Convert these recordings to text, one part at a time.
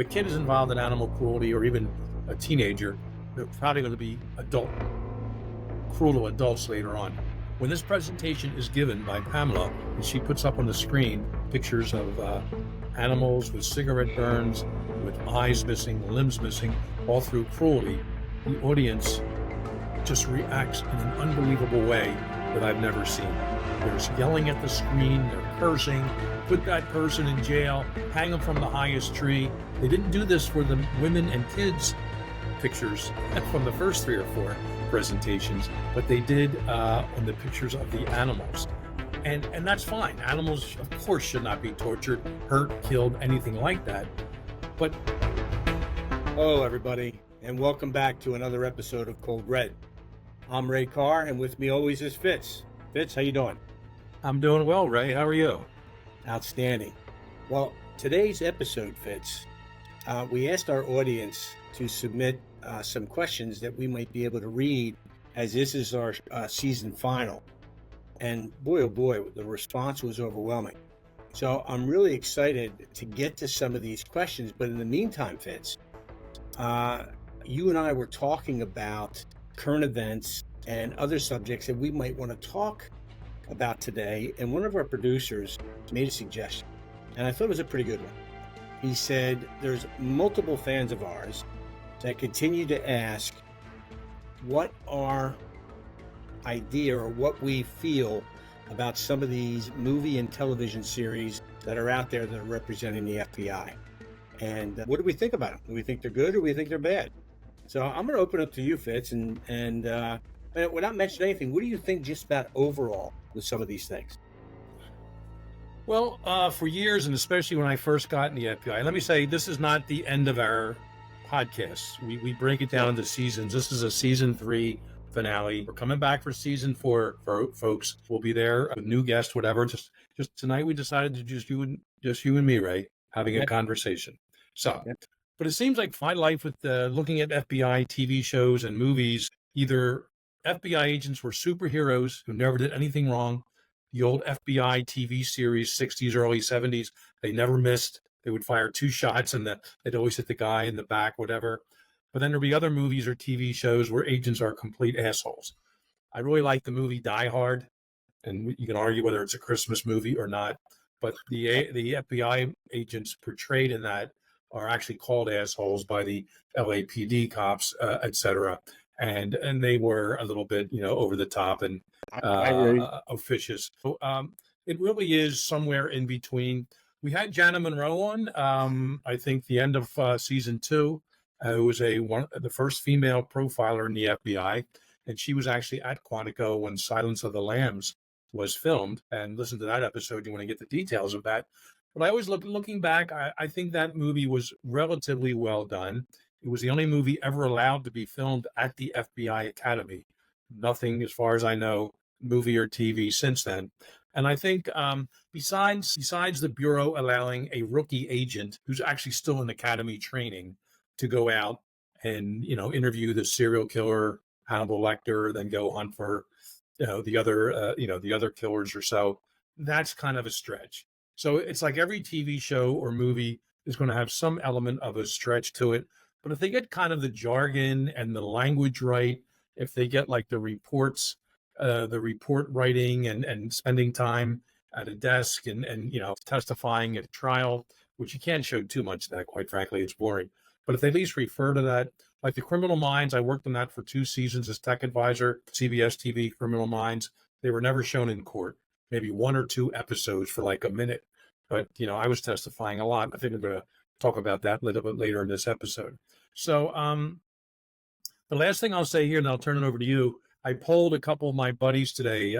a kid is involved in animal cruelty or even a teenager, they're probably going to be cruel to adults later on. When this presentation is given by Pamela, and she puts up on the screen pictures of animals with cigarette burns, with eyes missing, limbs missing, all through cruelty, the audience just reacts in an unbelievable way that I've never seen. There's yelling at the screen, they're cursing, put that person in jail, hang them from the highest tree. They didn't do this for the women and kids pictures from the first 3 or 4 presentations, but they did on the pictures of the animals. And that's fine. Animals, of course, should not be tortured, hurt, killed, anything like that. But hello, everybody, and welcome back to another episode of Cold Red. I'm Ray Carr, and with me always is Fitz. Fitz, how you doing? I'm doing well, Ray. How are you? Outstanding. Well, today's episode, Fitz, we asked our audience to submit some questions that we might be able to read, as this is our season final. And boy, oh boy, the response was overwhelming. So I'm really excited to get to some of these questions. But in the meantime, Fitz, you and I were talking about current events and other subjects that we might want to talk about today. And one of our producers made a suggestion, and I thought it was a pretty good one. He said, there's multiple fans of ours that continue to ask what our idea or what we feel about some of these movie and television series that are out there that are representing the FBI. And what do we think about them? Do we think they're good or do we think they're bad? So I'm going to open up to you, Fitz, and without mentioning anything, what do you think just about overall with some of these things? Well, for years, and especially when I first got in the FBI, let me say this is not the end of our podcast. We break it down into seasons. This is a season 3 finale. We're coming back for season 4, folks. We'll be there, a new guest, whatever. Just tonight, we decided to just you and me, Ray, having a conversation. So, but it seems like my life with looking at FBI TV shows and movies, either FBI agents were superheroes who never did anything wrong. The old FBI TV series, 60s, early 70s, they never missed. They would fire 2 shots and they'd always hit the guy in the back, whatever. But then there'd be other movies or TV shows where agents are complete assholes. I really like the movie Die Hard, and you can argue whether it's a Christmas movie or not. But the FBI agents portrayed in that are actually called assholes by the LAPD cops, et cetera. And they were a little bit, over the top and officious. So it really is somewhere in between. We had Jana Monroe on, I think the end of season 2, who was the first female profiler in the FBI. And she was actually at Quantico when Silence of the Lambs was filmed. And listen to that episode, you want to get the details of that. But I always looking back, I think that movie was relatively well done. It was the only movie ever allowed to be filmed at the FBI Academy. Nothing, as far as I know, movie or TV since then. And I think besides the Bureau allowing a rookie agent who's actually in academy training to go out and, interview the serial killer, Hannibal Lecter, then go hunt for, the other killers or so, that's kind of a stretch. So it's like every TV show or movie is going to have some element of a stretch to it. But if they get kind of the jargon and the language right, if they get like the report writing and spending time at a desk and testifying at a trial, which you can't show too much of that, quite frankly, it's boring. But if they at least refer to that, like the Criminal Minds, I worked on that for 2 seasons as tech advisor, CBS TV, Criminal Minds. They were never shown in court, maybe 1 or 2 episodes for like a minute. But, I was testifying a lot. I think we're going to talk about that a little bit later in this episode. So the last thing I'll say here, and I'll turn it over to you, I polled a couple of my buddies today,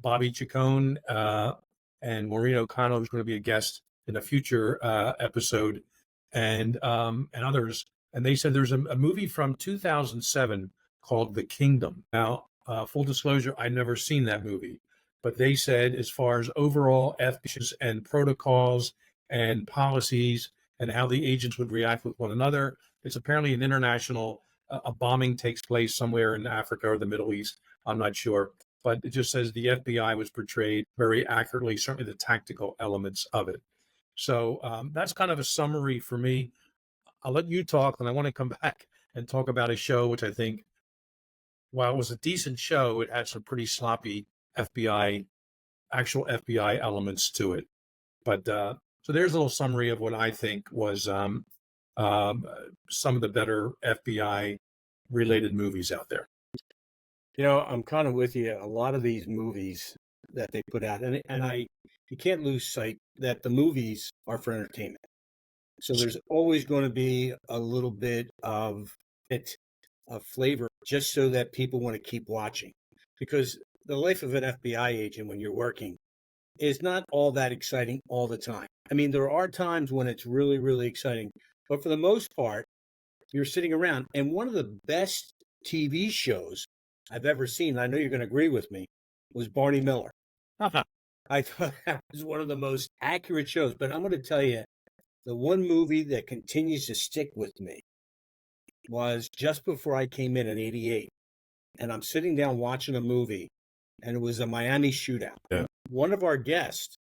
Bobby Chacon and Maureen O'Connell, who's going to be a guest in a future episode, and others. And they said there's a movie from 2007 called The Kingdom. Now, full disclosure, I'd never seen that movie. But they said as far as overall ethics and protocols and policies and how the agents would react with one another, it's apparently an international, a bombing takes place somewhere in Africa or the Middle East. I'm not sure. But it just says the FBI was portrayed very accurately, certainly the tactical elements of it. So that's kind of a summary for me. I'll let you talk, and I want to come back and talk about a show which I think, while it was a decent show, it had some pretty sloppy FBI, actual FBI elements to it. But so there's a little summary of what I think was um, some of the better FBI related movies out there. I'm kind of with you. A lot of these movies that they put out, you can't lose sight that the movies are for entertainment. So there's always going to be a little bit of flavor, just so that people want to keep watching. Because the life of an FBI agent when you're working is not all that exciting all the time. I mean, there are times when it's really, really exciting, but for the most part, you're sitting around. And one of the best TV shows I've ever seen, I know you're going to agree with me, was Barney Miller. I thought that was one of the most accurate shows. But I'm going to tell you, the one movie that continues to stick with me was just before I came in '88. And I'm sitting down watching a movie, and it was a Miami shootout. Yeah. One of our guests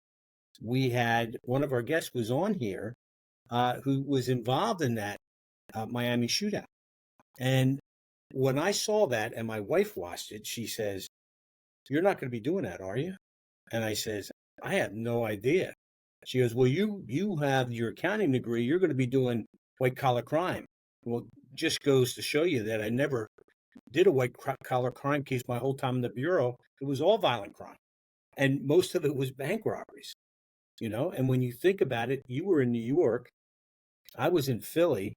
was on here who was involved in that Miami shootout. And when I saw that and my wife watched it, she says, "You're not going to be doing that, are you?" And I says, "I have no idea." She goes, "Well, you have your accounting degree. You're going to be doing white collar crime." Well, just goes to show you that I never did a white collar crime case my whole time in the bureau. It was all violent crime, and most of it was bank robberies. And when you think about it, you were in New York, I was in Philly,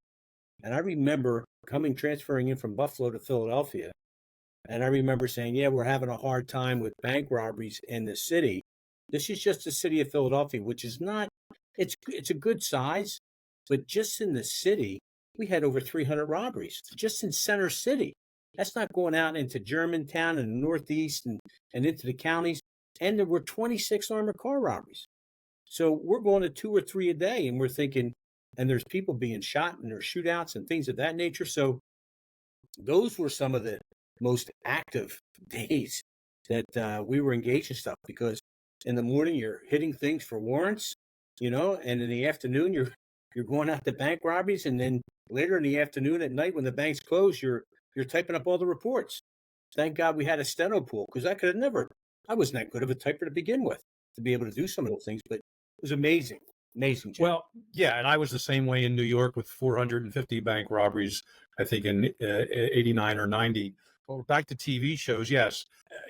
and I remember transferring in from Buffalo to Philadelphia, and I remember saying, "Yeah, we're having a hard time with bank robberies in the city." This is just the city of Philadelphia, which is not, it's a good size, but just in the city, we had over 300 robberies just in Center City. That's not going out into Germantown and the Northeast and into the counties. And there were 26 armored car robberies. So we're going to 2 or 3 a day, and we're thinking, and there's people being shot and there's shootouts and things of that nature. So those were some of the most active days that we were engaged in stuff, because in the morning you're hitting things for warrants, and in the afternoon you're going out to bank robberies, and then later in the afternoon at night when the banks close, you're typing up all the reports. Thank God we had a steno pool, because I was not good of a typer to begin with to be able to do some of those things, but it was amazing. Amazing, Jim. Well, yeah, and I was the same way in New York with 450 bank robberies, I think in 89 or 90. Well, back to TV shows, yes,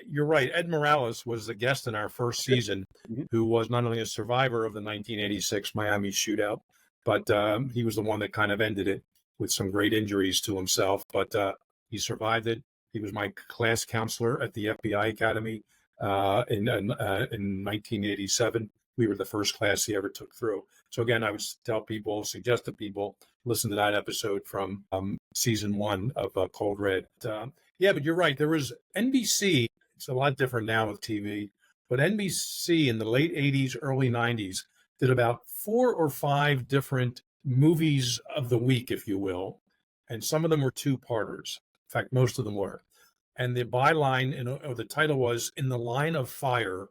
you're right. Ed Morales was the guest in our first season, who was not only a survivor of the 1986 Miami shootout, but he was the one that kind of ended it with some great injuries to himself. But he survived it. He was my class counselor at the FBI Academy in 1987. We were the first class he ever took through. So again, I would suggest to people, listen to that episode from season 1 of Cold Red. Yeah, but you're right. There was NBC. It's a lot different now with TV, but NBC in the late 80s, early 90s did about 4 or 5 different movies of the week, if you will. And some of them were 2-parters. In fact, most of them were. And the byline, or the title was "In the Line of Fire, :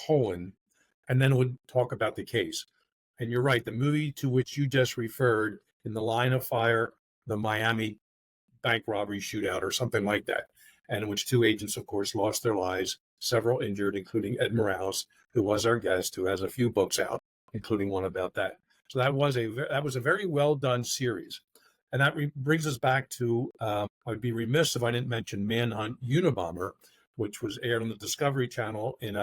and then it would talk about the case. And you're right, the movie to which you just referred, "In the Line of Fire, the Miami bank robbery shootout," or something like that, and in which 2 agents, of course, lost their lives, several injured, including Ed Morales, who was our guest, who has a few books out, including one about that. So that was a very well done series. And that brings us back to, I'd be remiss if I didn't mention Manhunt Unabomber, which was aired on the Discovery Channel in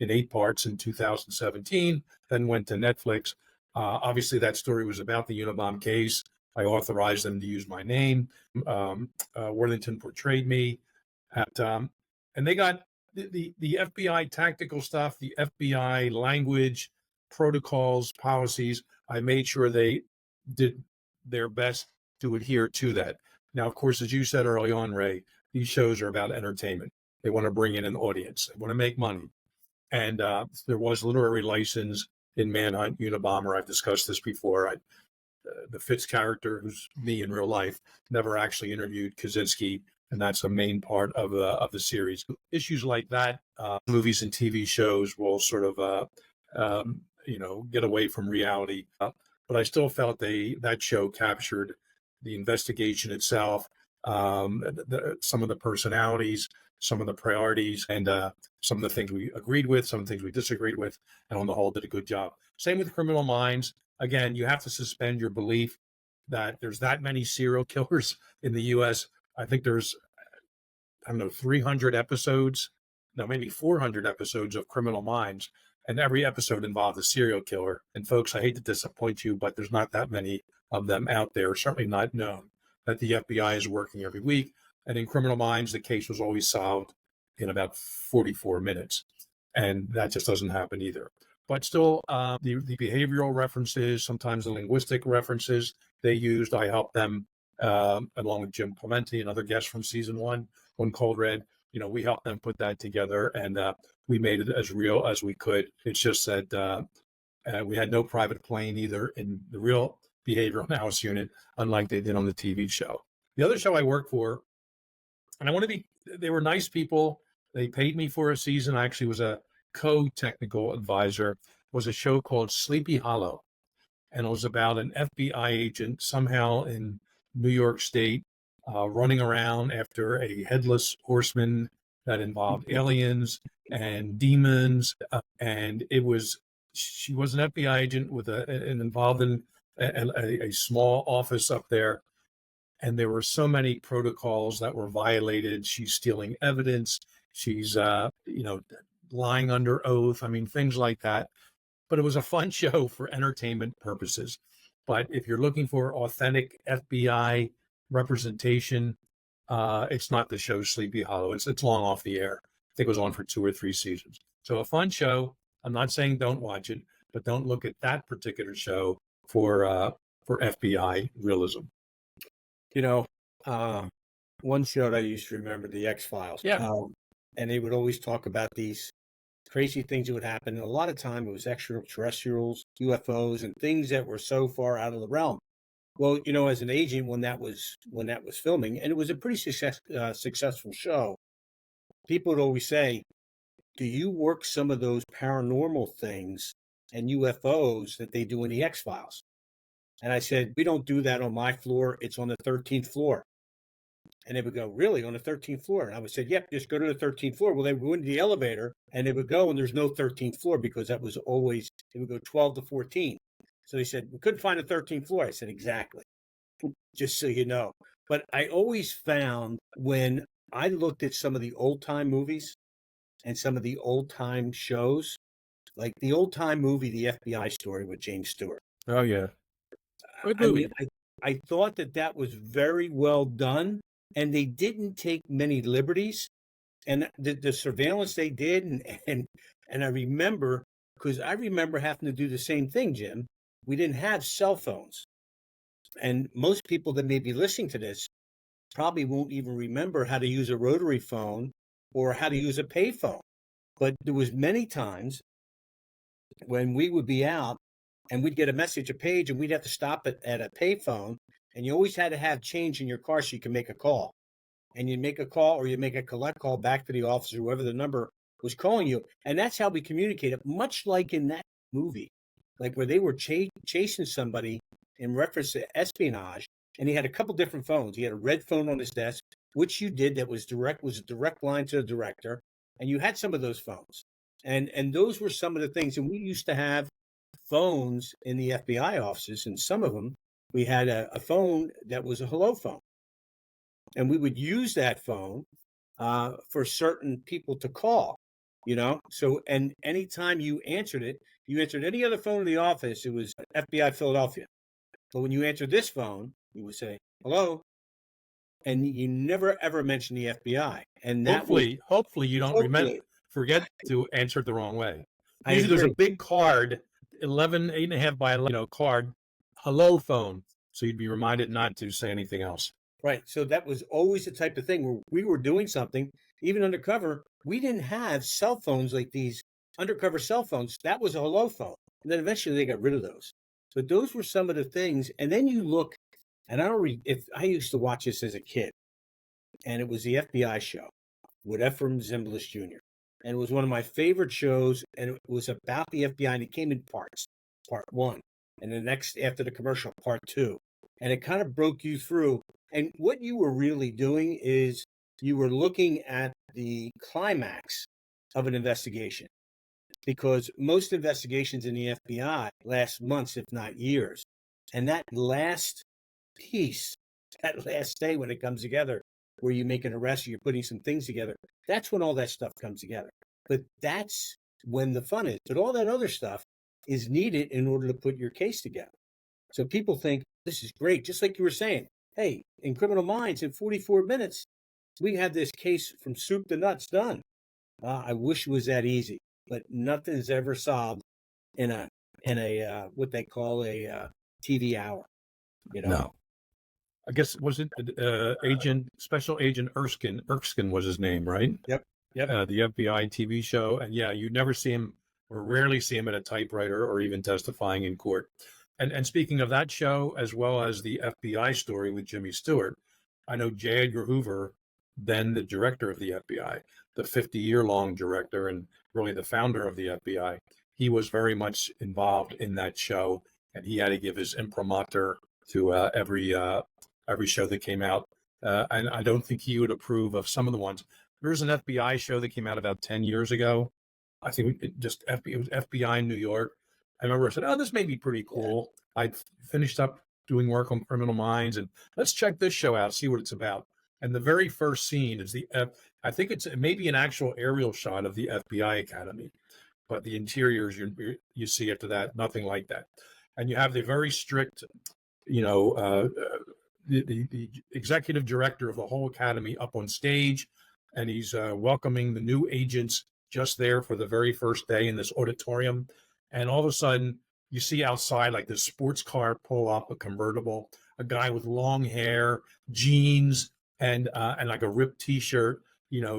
8 parts in 2017, then went to Netflix. Obviously, that story was about the Unabomber case. I authorized them to use my name. Worthington portrayed me. And they got the FBI tactical stuff, the FBI language, protocols, policies. I made sure they did their best to adhere to that. Now, of course, as you said early on, Ray, these shows are about entertainment. They want to bring in an audience. They want to make money. And there was literary license in Manhunt Unabomber. I've discussed this before. The Fitz character, who's me in real life, never actually interviewed Kaczynski, and that's a main part of the series. Issues like that, movies and TV shows will sort of, get away from reality. but I still felt that show captured the investigation itself, some of the personalities, some of the priorities, and some of the things we agreed with, some of the things we disagreed with, and on the whole did a good job. Same with Criminal Minds. Again, you have to suspend your belief that there's that many serial killers in the U.S. I think there's, I don't know, 300 episodes, no, maybe 400 episodes of Criminal Minds, and every episode involved a serial killer. And folks, I hate to disappoint you, but there's not that many of them out there, certainly not known, that the FBI is working every week. And in Criminal Minds, the case was always solved in about 44 minutes. And that just doesn't happen either. But still, the behavioral references, sometimes the linguistic references they used, I helped them, along with Jim Clementi, another guest from season one, on Cold Red. We helped them put that together, and we made it as real as we could. It's just that we had no private plane either in the real behavioral analysis unit, unlike they did on the TV show. The other show I worked for, and they were nice people. They paid me for a season. I actually was a co-technical advisor, was a show called Sleepy Hollow. And it was about an FBI agent somehow in New York State running around after a headless horseman that involved aliens and demons. And she was an FBI agent with and involved in a small office up there. And there were so many protocols that were violated. She's stealing evidence. She's, lying under oath. I mean, things like that. But it was a fun show for entertainment purposes. But if you're looking for authentic FBI representation, it's not the show Sleepy Hollow. It's long off the air. I think it was on for 2 or 3 seasons. So a fun show. I'm not saying don't watch it, but don't look at that particular show for FBI realism. One show that I used to remember, the X-Files. Yeah. And they would always talk about these crazy things that would happen. And a lot of time it was extraterrestrials, UFOs, and things that were so far out of the realm. Well, as an agent, when that was filming, and it was a pretty successful show, people would always say, do you work some of those paranormal things and UFOs that they do in the X-Files? And I said, we don't do that on my floor. It's on the 13th floor. And they would go, really, on the 13th floor? And I would say, yep, just go to the 13th floor. Well, they would go into the elevator, and they would go, and there's no 13th floor because that was always, it would go 12 to 14. So they said, we couldn't find the 13th floor. I said, exactly, just so you know. But I always found when I looked at some of the old-time movies and some of the old-time shows, like the old-time movie, The FBI Story with James Stewart. Oh, yeah. Good movie. I thought that was very well done. And they didn't take many liberties, and the surveillance they did, and I remember, because I remember having to do the same thing, Jim. We didn't have cell phones, and most people that may be listening to this probably won't even remember how to use a rotary phone or how to use a payphone. But there was many times when we would be out and we'd get a message, a page, and we'd have to stop at a payphone. And you always had to have change in your car so you can make a call. And you'd make a call or you'd make a collect call back to the office or whoever the number was calling you. And that's how we communicated, much like in that movie, like where they were chasing somebody in reference to espionage. And he had a couple different phones. He had a red phone on his desk, which you did, that was a direct line to the director. And you had some of those phones. And those were some of the things. And we used to have phones in the FBI offices, and some of them, we had a phone that was a hello phone. And we would use that phone for certain people to call, So, and anytime you answered any other phone in the office, it was FBI Philadelphia. But when you answered this phone, you would say, hello. And you never, ever mention the FBI. And that hopefully you don't forget to answer it the wrong way. Usually there's a big card, 8.5 by 11, card, hello phone. So you'd be reminded not to say anything else. Right. So that was always the type of thing where we were doing something, even undercover. We didn't have cell phones like these undercover cell phones. That was a hello phone. And then eventually they got rid of those. But those were some of the things. And then you look, and if I used to watch this as a kid, and it was the FBI show with Ephraim Zimbalist Jr. And it was one of my favorite shows. And it was about the FBI, and it came in parts. Part 1, and the next after the commercial, part two. And it kind of broke you through. And what you were really doing is you were looking at the climax of an investigation, because most investigations in the FBI last months, if not years. And that last piece, that last day when it comes together, where you make an arrest or you're putting some things together, that's when all that stuff comes together. But that's when the fun is. But all that other stuff is needed in order to put your case together. So people think this is great, just like you were saying. Hey, in Criminal Minds, in 44 minutes, we had this case from soup to nuts done. I wish it was that easy, but nothing's ever solved in a what they call a TV hour. You know. No. I guess was it Special Agent Erskine? Erskine was his name, right? Yep. The FBI TV show, and yeah, you never see him or rarely see him at a typewriter or even testifying in court. And speaking of that show, as well as the FBI story with Jimmy Stewart, I know J. Edgar Hoover, then the director of the FBI, the 50-year-long director and really the founder of the FBI, he was very much involved in that show, and he had to give his imprimatur to every show that came out. And I don't think he would approve of some of the ones. There's an FBI show that came out about 10 years ago. I think it was FBI in New York. I remember I said, oh, this may be pretty cool. I'd finished up doing work on Criminal Minds, and let's check this show out, see what it's about. And the very first scene is I think it's maybe an actual aerial shot of the FBI Academy, but the interiors you see after that, nothing like that. And you have the very strict, the executive director of the whole academy up on stage, and he's welcoming the new agents just there for the very first day in this auditorium. And all of a sudden, you see outside like this sports car pull up, a convertible, a guy with long hair, jeans, and like a ripped T-shirt,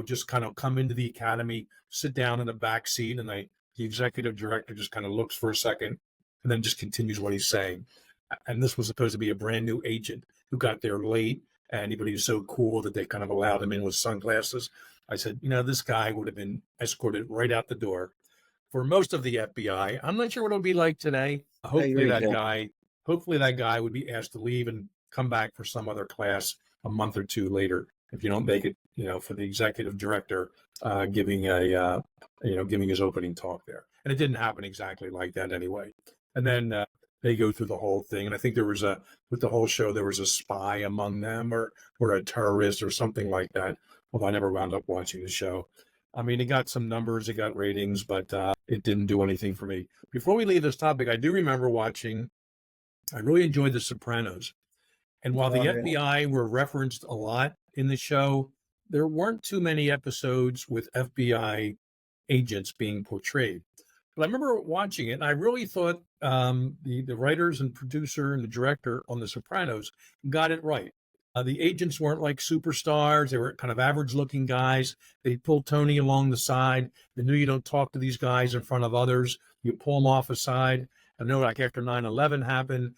just kind of come into the academy, sit down in the back seat, and the executive director just kind of looks for a second, and then just continues what he's saying. And this was supposed to be a brand new agent who got there late, and he was so cool that they kind of allowed him in with sunglasses. I said, this guy would have been escorted right out the door. For most of the FBI, I'm not sure what it'll be like today. Hopefully that guy would be asked to leave and come back for some other class a month or two later if you don't make it, for the executive director giving his opening talk there. And it didn't happen exactly like that anyway. And then they go through the whole thing, and I think with the whole show there was a spy among them or a terrorist or something like that. Well, I never wound up watching the show. I mean, it got some numbers, it got ratings, but it didn't do anything for me. Before we leave this topic, I do remember I really enjoyed The Sopranos. And while the FBI were referenced a lot in the show, there weren't too many episodes with FBI agents being portrayed. But I remember watching it, and I really thought the writers and producer and the director on The Sopranos got it right. The agents weren't like superstars. They were kind of average-looking guys. They pulled Tony along the side. They knew you don't talk to these guys in front of others. You pull them off aside. I know, like after 9/11 happened,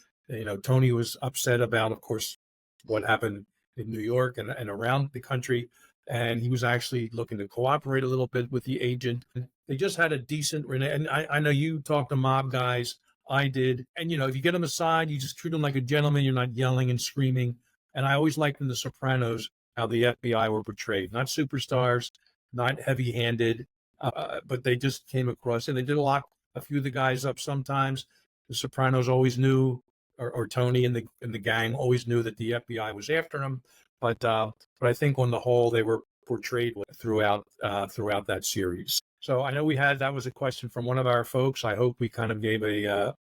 Tony was upset about, of course, what happened in New York and around the country. And he was actually looking to cooperate a little bit with the agent. They just had a decent, and I know you talk to mob guys. I did. And, if you get them aside, you just treat them like a gentleman. You're not yelling and screaming. And I always liked in The Sopranos how the FBI were portrayed. Not superstars, not heavy-handed, but they just came across, and they did lock a few of the guys up sometimes. The Sopranos always knew, or Tony and the gang always knew that the FBI was after them. But I think on the whole, they were portrayed throughout that series. So I know that was a question from one of our folks. I hope we kind of gave a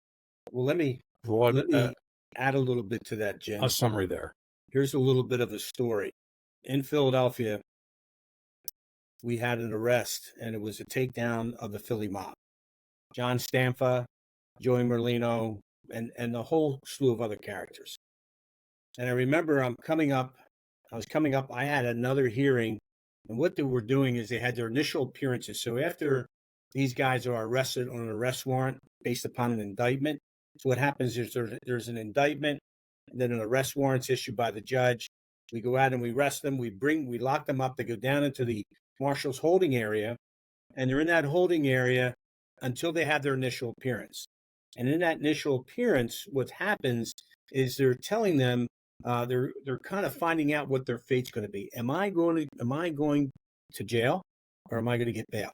let me add a little bit to that, Jim. A summary there. Here's a little bit of a story. In Philadelphia, we had an arrest, and it was a takedown of the Philly mob. John Stampa, Joey Merlino, and the whole slew of other characters. And I remember I was coming up, I had another hearing, and what they were doing is they had their initial appearances. So after these guys are arrested on an arrest warrant based upon an indictment, so what happens is there's an indictment, and then an arrest warrant's issued by the judge. We go out and we arrest them. We lock them up. They go down into the marshal's holding area, and they're in that holding area until they have their initial appearance. And in that initial appearance, what happens is they're telling them they're kind of finding out what their fate's going to be. Am I going to jail, or am I going to get bail?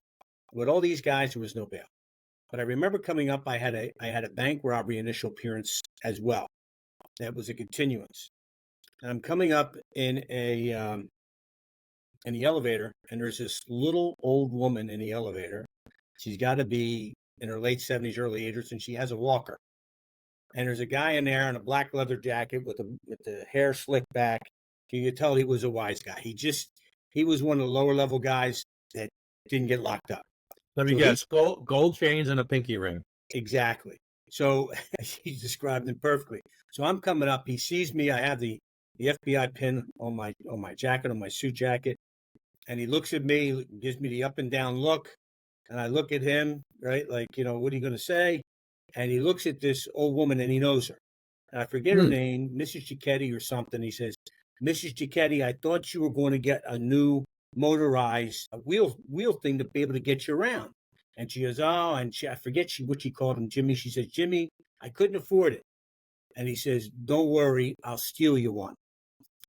With all these guys, there was no bail. But I remember coming up, I had a bank robbery initial appearance as well. That was a continuance. And I'm coming up in the elevator, and there's this little old woman in the elevator. She's got to be in her late 70s, early 80s, and she has a walker. And there's a guy in there in a black leather jacket with the hair slicked back. You could tell he was a wise guy. He was one of the lower level guys that didn't get locked up. Let me guess. Gold chains and a pinky ring. Exactly. So he described him perfectly. So I'm coming up. He sees me. I have the FBI pin on my jacket, on my suit jacket. And he looks at me, gives me the up and down look. And I look at him, right? Like, what are you going to say? And he looks at this old woman, and he knows her. And I forget her name, Mrs. Giacchetti or something. He says, Mrs. Giacchetti, I thought you were going to get a new motorized wheel thing to be able to get you around. And she goes, oh, and I forget what she called him, Jimmy. She says, Jimmy, I couldn't afford it. And he says, don't worry, I'll steal you one.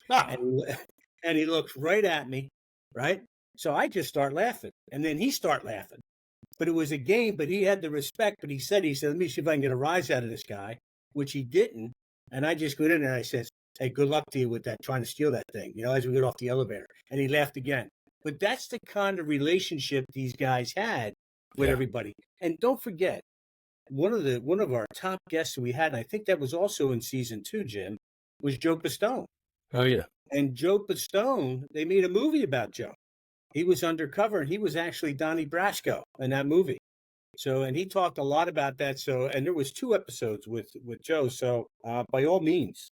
And he looks right at me, right? So I just start laughing. And then he start laughing. But it was a game, but he had the respect. But he said, let me see if I can get a rise out of this guy, which he didn't. And I just went in and I said, hey, good luck to you with that, trying to steal that thing, as we get off the elevator. And he laughed again. But that's the kind of relationship these guys had with everybody. And don't forget, one of our top guests we had, and I think that was also in season 2, Jim, was Joe Pistone. Oh, yeah. And Joe Pistone, they made a movie about Joe. He was undercover, and he was actually Donnie Brasco in that movie. So, and he talked a lot about that. So, and there was 2 episodes with Joe. So, by all means,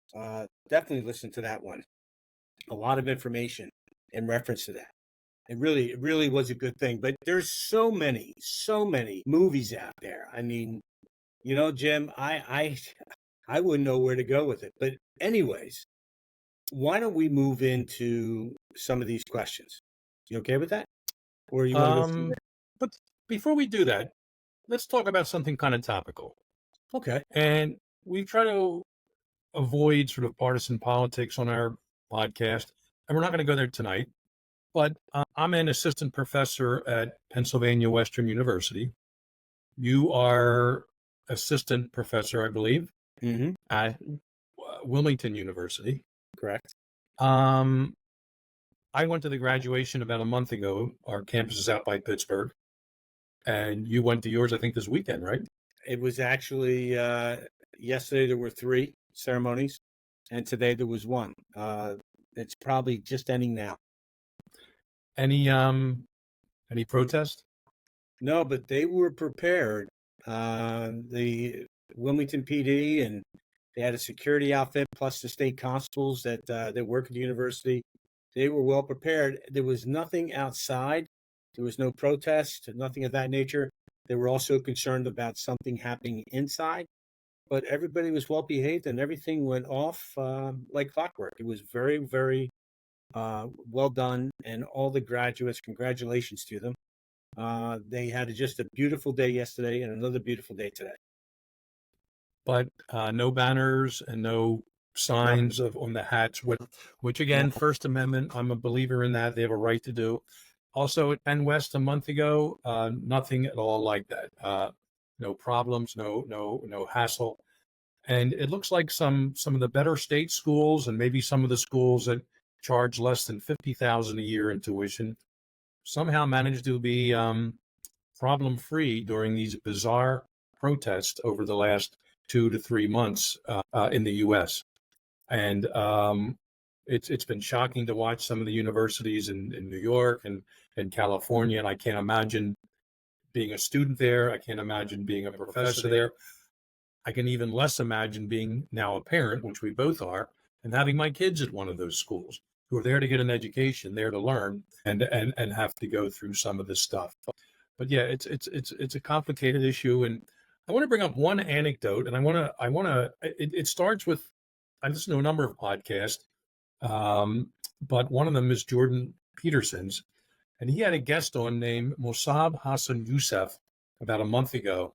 definitely listen to that one. A lot of information in reference to that. It really was a good thing. But there's so many movies out there. I mean, Jim, I wouldn't know where to go with it. But anyways, why don't we move into some of these questions? You okay with that? Or you want to go through that? But before we do that, let's talk about something kind of topical. Okay. And we try to avoid sort of partisan politics on our podcast, and we're not going to go there tonight. But I'm an assistant professor at Pennsylvania Western University. You are assistant professor, I believe, at Wilmington University. Correct. I went to the graduation about a month ago. Our campus is out by Pittsburgh. And you went to yours, I think, this weekend, right? It was actually yesterday. There were 3 ceremonies, and today there was 1. It's probably just ending now. Any protest? No, but they were prepared. The Wilmington PD, and they had a security outfit plus the state constables that work at the university. They were well prepared. There was nothing outside. There was no protest, nothing of that nature. They were also concerned about something happening inside, but everybody was well behaved and everything went off like clockwork. It was very, very well done. And all the graduates, congratulations to them. They had just a beautiful day yesterday and another beautiful day today. But no banners and no signs on the hats, which again, First Amendment, I'm a believer in that. They have a right to do. Also at Penn West a month ago, nothing at all like that. No problems, no hassle. And it looks like some of the better state schools and maybe some of the schools that charge less than $50,000 a year in tuition somehow managed to be problem-free during these bizarre protests over the last 2 to 3 months in the U.S. And it's been shocking to watch some of the universities in New York and California, and I can't imagine being a student there. I can't imagine being a professor there. I can even less imagine being now a parent, which we both are, and having my kids at one of those schools who are there to get an education, there to learn, and have to go through some of this stuff. But yeah, it's a complicated issue, and I want to bring up one anecdote, and I want to. It starts with, I listen to a number of podcasts, but one of them is Jordan Peterson's, and he had a guest on named Mossab Hassan Youssef about a month ago,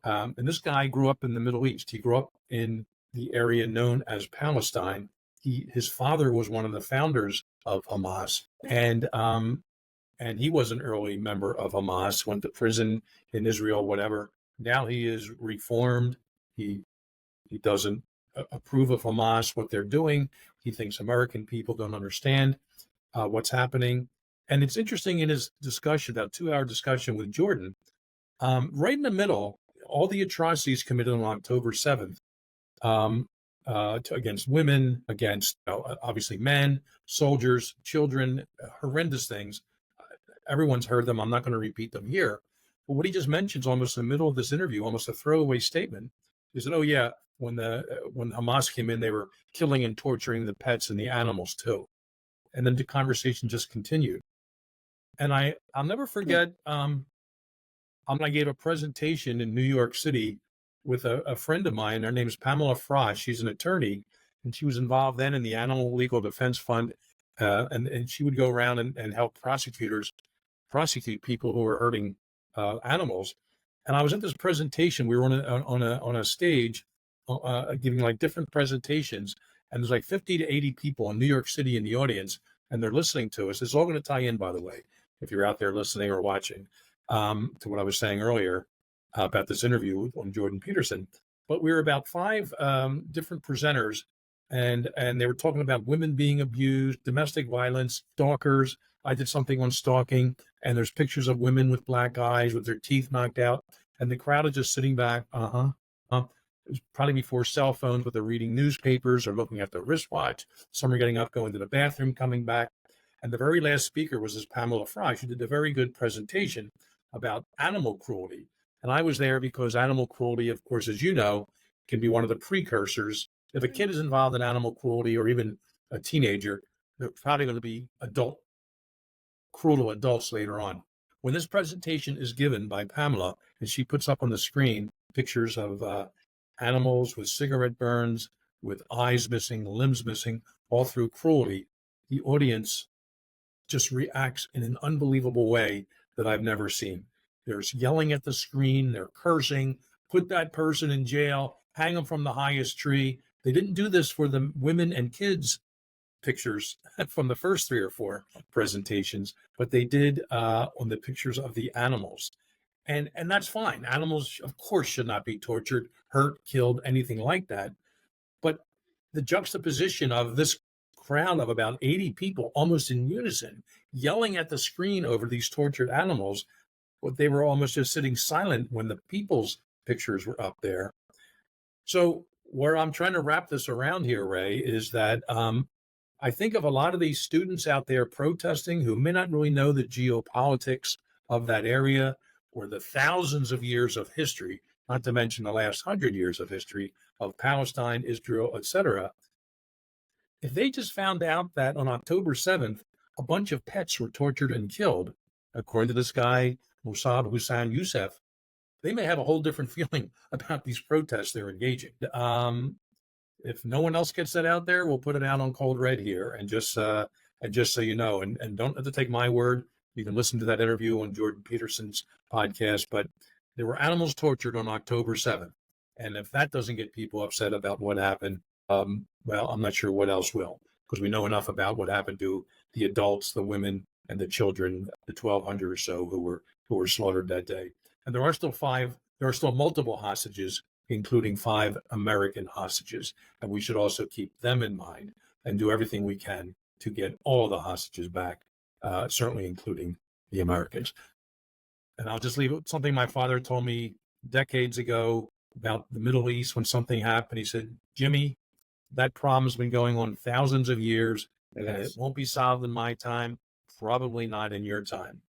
And this guy grew up in the Middle East. He grew up in the area known as Palestine. His father was one of the founders of Hamas, and he was an early member of Hamas. Went to prison in Israel, whatever. Now he is reformed. He doesn't approve of Hamas, what they're doing. He thinks American people don't understand what's happening. And it's interesting in his discussion, about 2 hour discussion with Jordan, right in the middle, all the atrocities committed on October 7th against women, against obviously men, soldiers, children, horrendous things. Everyone's heard them. I'm not going to repeat them here. But what he just mentions almost in the middle of this interview, almost a throwaway statement, is that, oh, yeah, when Hamas came in, they were killing and torturing the pets and the animals too. And then the conversation just continued. And I'll never forget, I gave a presentation in New York City with a friend of mine. Her name is Pamela Frost. She's an attorney, and she was involved then in the Animal Legal Defense Fund. And she would go around and help prosecutors prosecute people who were hurting animals. And I was at this presentation. We were on a stage giving like different presentations, and there's like 50 to 80 people in New York City in the audience, and they're listening to us. It's all going to tie in, by the way, if you're out there listening or watching, to what I was saying earlier about this interview on Jordan Peterson. But we were about 5 different presenters, and they were talking about women being abused, domestic violence, stalkers. I did something on stalking, and there's pictures of women with black eyes with their teeth knocked out, and the crowd is just sitting back. It was probably before cell phones, but they're reading newspapers or looking at their wristwatch. Some are getting up, going to the bathroom, coming back. And the very last speaker was this Pamela Fry. She did a very good presentation about animal cruelty. And I was there because animal cruelty, of course, as you know, can be one of the precursors. If a kid is involved in animal cruelty, or even a teenager, they're probably going to be cruel to adults later on. When this presentation is given by Pamela, and she puts up on the screen pictures of animals with cigarette burns, with eyes missing, limbs missing, all through cruelty, the audience just reacts in an unbelievable way that I've never seen. There's yelling at the screen, they're cursing, put that person in jail, hang them from the highest tree. They didn't do this for the women and kids pictures from the first 3 or 4 presentations, but they did on the pictures of the animals. And that's fine. Animals, of course, should not be tortured, hurt, killed, anything like that. But the juxtaposition of this crowd of about 80 people, almost in unison, yelling at the screen over these tortured animals, but they were almost just sitting silent when the people's pictures were up there. So where I'm trying to wrap this around here, Ray, is that I think of a lot of these students out there protesting who may not really know the geopolitics of that area or the thousands of years of history, not to mention the last 100 years of history of Palestine, Israel, etc. If they just found out that on October 7th, a bunch of pets were tortured and killed, according to this guy, Mossab Hussein Youssef, they may have a whole different feeling about these protests they're engaging. If no one else gets that out there, we'll put it out on Cold Red here, and just so you know, and don't have to take my word. You can listen to that interview on Jordan Peterson's podcast, but there were animals tortured on October 7th. And if that doesn't get people upset about what happened, well, I'm not sure what else will, because we know enough about what happened to the adults, the women, and the children, the 1,200 or so who were slaughtered that day. And there are still multiple hostages, including 5 American hostages. And we should also keep them in mind and do everything we can to get all the hostages back, certainly including the Americans. And I'll just leave it with something my father told me decades ago about the Middle East when something happened. He said, Jimmy, that problem's been going on thousands of years, and it won't be solved in my time, probably not in your time.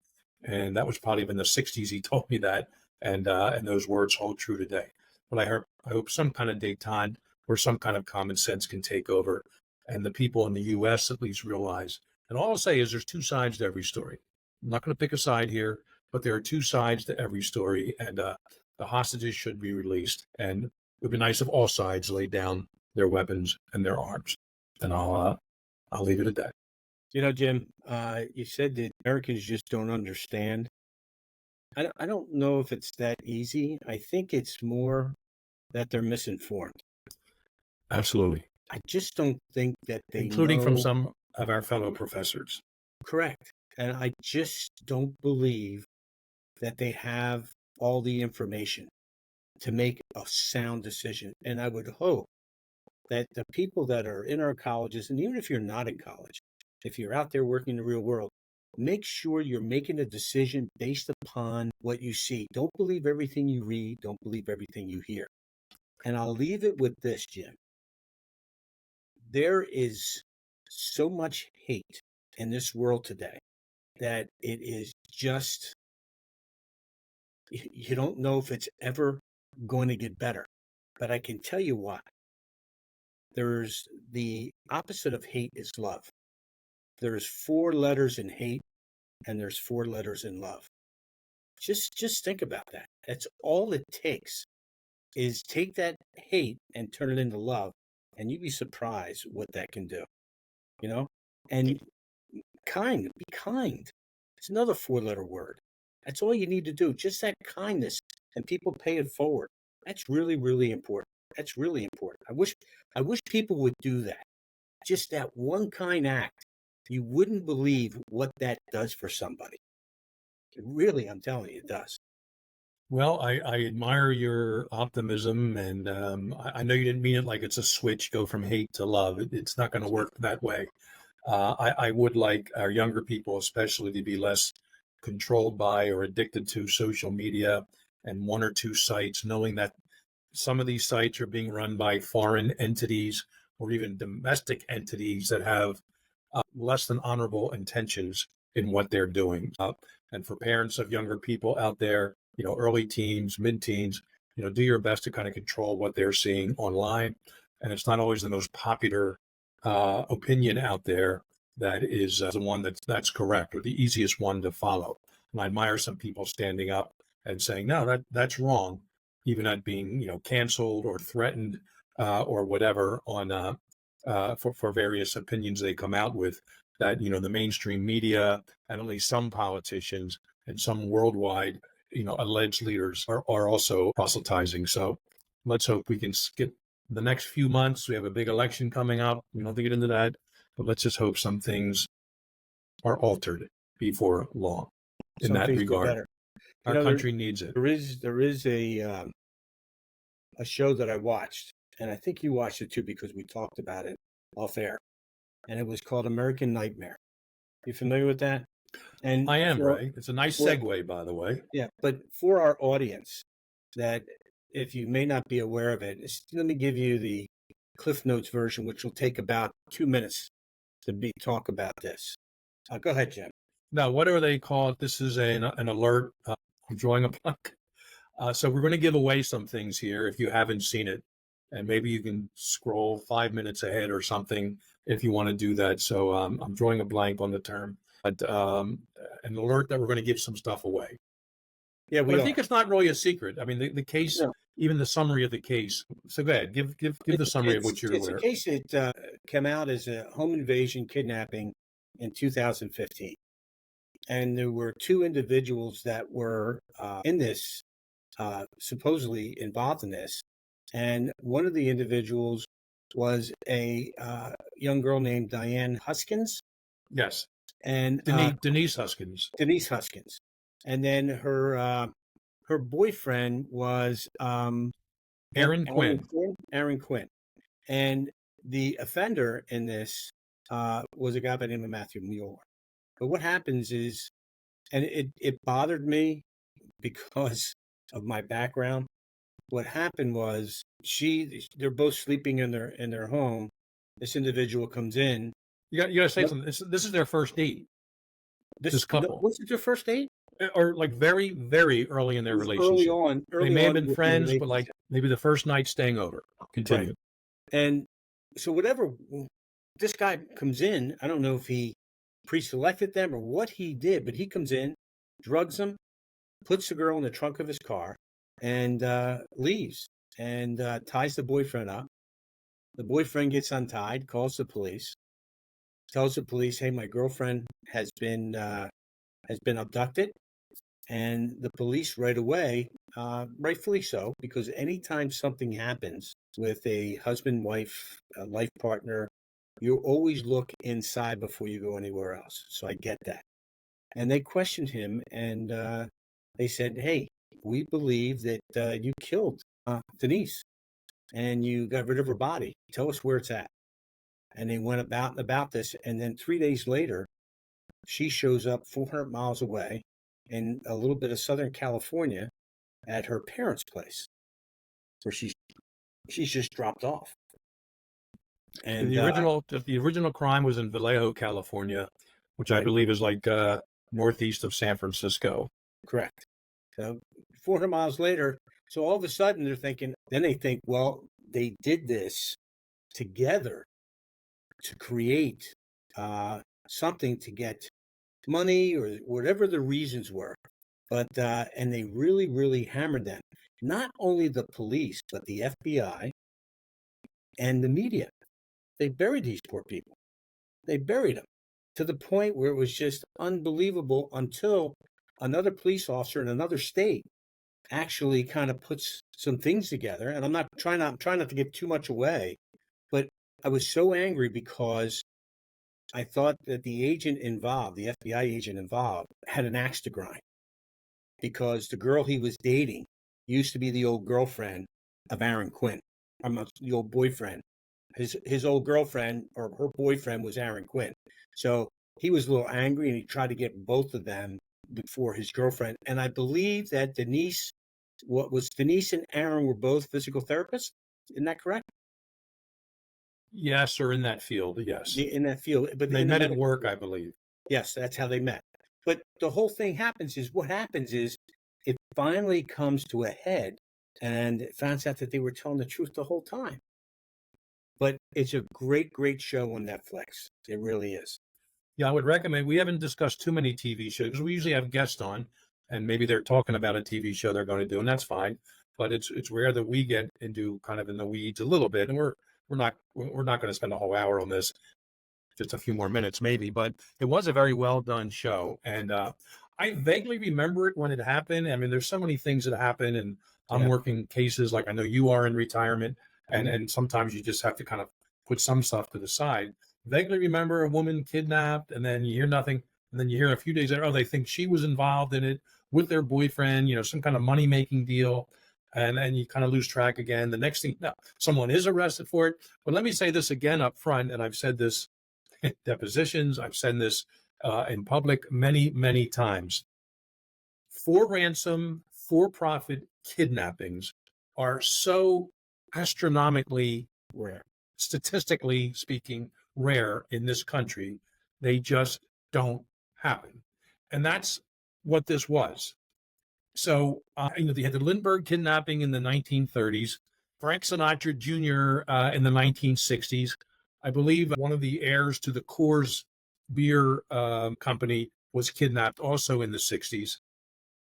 And that was probably in the 60s he told me that, and those words hold true today. But I hope some kind of detente or some kind of common sense can take over, and the people in the U.S. at least realize. And all I'll say is there's 2 sides to every story. I'm not going to pick a side here, but there are 2 sides to every story, and the hostages should be released. And it would be nice if all sides laid down their weapons and their arms. And I'll leave it at that. You know, Jim, you said that Americans just don't understand. I don't know if it's that easy. I think it's more that they're misinformed. Absolutely. I just don't think that they Including from know. some of our fellow professors. Correct. And I just don't believe that they have all the information to make a sound decision. And I would hope that the people that are in our colleges, and even if you're not in college, if you're out there working in the real world, make sure you're making a decision based upon what you see. Don't believe everything you read. Don't believe everything you hear. And I'll leave it with this, Jim. There is so much hate in this world today that it is just, you don't know if it's ever going to get better. But I can tell you why. There's the opposite of hate is love. There's 4 letters in hate and there's 4 letters in love. Just think about that. That's all it takes is take that hate and turn it into love, and you'd be surprised what that can do. You know? And be kind. It's another 4 letter word. That's all you need to do. Just that kindness, and people pay it forward. That's really, really important. That's really important. I wish people would do that. Just that one kind act. You wouldn't believe what that does for somebody. Really, I'm telling you, it does. Well, I admire your optimism, and I know you didn't mean it like it's a switch, go from hate to love. It's not going to work that way. I would like our younger people, especially, to be less controlled by or addicted to social media and one or two sites, knowing that some of these sites are being run by foreign entities or even domestic entities that have less than honorable intentions in what they're doing. And for parents of younger people out there, early teens, mid teens, do your best to kind of control what they're seeing online. And it's not always the most popular opinion out there that is the one that's correct or the easiest one to follow. And I admire some people standing up and saying, no, that's wrong, even at being, canceled or threatened or whatever on for various opinions they come out with, that the mainstream media and at least some politicians and some worldwide alleged leaders are also proselytizing. So let's hope we can skip the next few months. We have a big election coming up. We don't have to get into that, but let's just hope some things are altered before long in Some that things get regard. better. Our country needs it. There is a show that I watched, and I think you watched it too because we talked about it off air, and it was called American Nightmare. You familiar with that? And I am, Ray. It's a nice segue, by the way. Yeah, but for our audience, that if you may not be aware of it, let me give you the Cliff Notes version, which will take about 2 minutes to talk about this. Go ahead, Jim. Now, what do they call it? This is an alert. I'm drawing a blank. So we're going to give away some things here if you haven't seen it. And maybe you can scroll 5 minutes ahead or something if you want to do that. So I'm drawing a blank on the term. But an alert that we're going to give some stuff away. Yeah, I think it's not really a secret. I mean, the case, even the summary of the case. So go ahead, give the summary of what you're aware. It's a case that came out as a home invasion kidnapping in 2015. And there were 2 individuals that were in this, supposedly involved in this. And one of the individuals was a young girl named Diane Huskins. Yes. And Denise Huskins. Denise Huskins. And then her boyfriend was Aaron Quinn. Aaron Quinn. And the offender in this was a guy by the name of Matthew Mueller. But what happens is, and it bothered me because of my background. What happened was they're both sleeping in their home. This individual comes in. You got to say something. This is their first date. This couple. Was it their first date? Or like very, very early in their relationship. They may have been friends, but like maybe the first night staying over. Continue. Right. And so whatever, this guy comes in, I don't know if he pre-selected them or what he did, but he comes in, drugs them, puts the girl in the trunk of his car, and leaves, and ties the boyfriend up. The boyfriend gets untied, calls the police, tells the police, "Hey, my girlfriend has been abducted, And the police right away, rightfully so, because anytime something happens with a husband, wife, a life partner, you always look inside before you go anywhere else. So I get that. And they questioned him, and they said, "Hey, we believe that you killed Denise and you got rid of her body. Tell us where it's at." And they went about this, and then 3 days later, she shows up 400 miles away in a little bit of Southern California at her parents' place, where she's just dropped off. And The original crime was in Vallejo, California, which I right, believe is like northeast of San Francisco. correct. So 400 miles later, so all of a sudden they think, well, they did this together to create something to get money or whatever the reasons were. But and they really, really hammered them. Not only the police, but the FBI and the media. They buried these poor people. They buried them to the point where it was just unbelievable until another police officer in another state actually kind of puts some things together. And I'm trying not to give too much away, but I was so angry because I thought that the agent involved, the FBI agent involved, had an axe to grind because the girl he was dating used to be the old girlfriend of Aaron Quinn. I'm not the old boyfriend. His old girlfriend or her boyfriend was Aaron Quinn. So he was a little angry and he tried to get both of them before his girlfriend. And I believe that Denise and Aaron were both physical therapists. Isn't that correct? Yes, or in that field, yes. In that field, but They in met at work, I believe. yes, that's how they met. But the whole thing what happens is it finally comes to a head and it finds out that they were telling the truth the whole time. But it's a great, great show on Netflix. It really is. Yeah, I would recommend. We haven't discussed too many TV shows because we usually have guests on, and maybe they're talking about a TV show they're going to do, and that's fine. But it's rare that we get into kind of in the weeds a little bit, and we're not going to spend a whole hour on this. Just a few more minutes, maybe. But it was a very well done show, and I vaguely remember it when it happened. I mean, there's so many things that happen, and I'm Yeah. working cases like I know you are in retirement, and Mhm. and sometimes you just have to kind of put some stuff to the side. Vaguely remember a woman kidnapped, and then you hear nothing, and then you hear a few days later, oh, they think she was involved in it with their boyfriend, some kind of money making deal. And you kind of lose track again. The next thing, no, someone is arrested for it. But let me say this again up front, and I've said this depositions. I've said this in public many, many times. For ransom, for profit kidnappings are so astronomically rare, statistically speaking, rare in this country. They just don't happen. And that's what this was. So, they had the Lindbergh kidnapping in the 1930s, Frank Sinatra Jr. In the 1960s. I believe one of the heirs to the Coors beer company was kidnapped also in the 60s.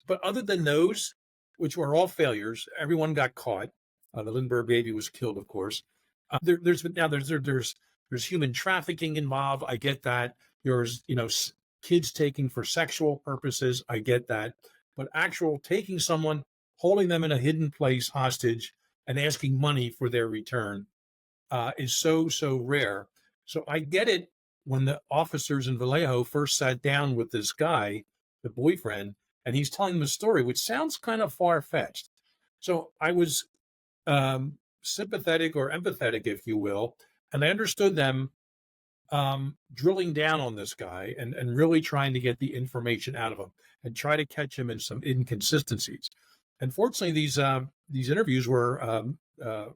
But other than those, which were all failures, everyone got caught. The Lindbergh baby was killed, of course. There's human trafficking involved. I get that. There's kids taking for sexual purposes. I get that. But actual taking someone, holding them in a hidden place hostage, and asking money for their return is so rare. So I get it when the officers in Vallejo first sat down with this guy, the boyfriend, and he's telling them a story, which sounds kind of far fetched. So I was sympathetic or empathetic, if you will, and I understood them drilling down on this guy and really trying to get the information out of him and try to catch him in some inconsistencies. Unfortunately, these interviews were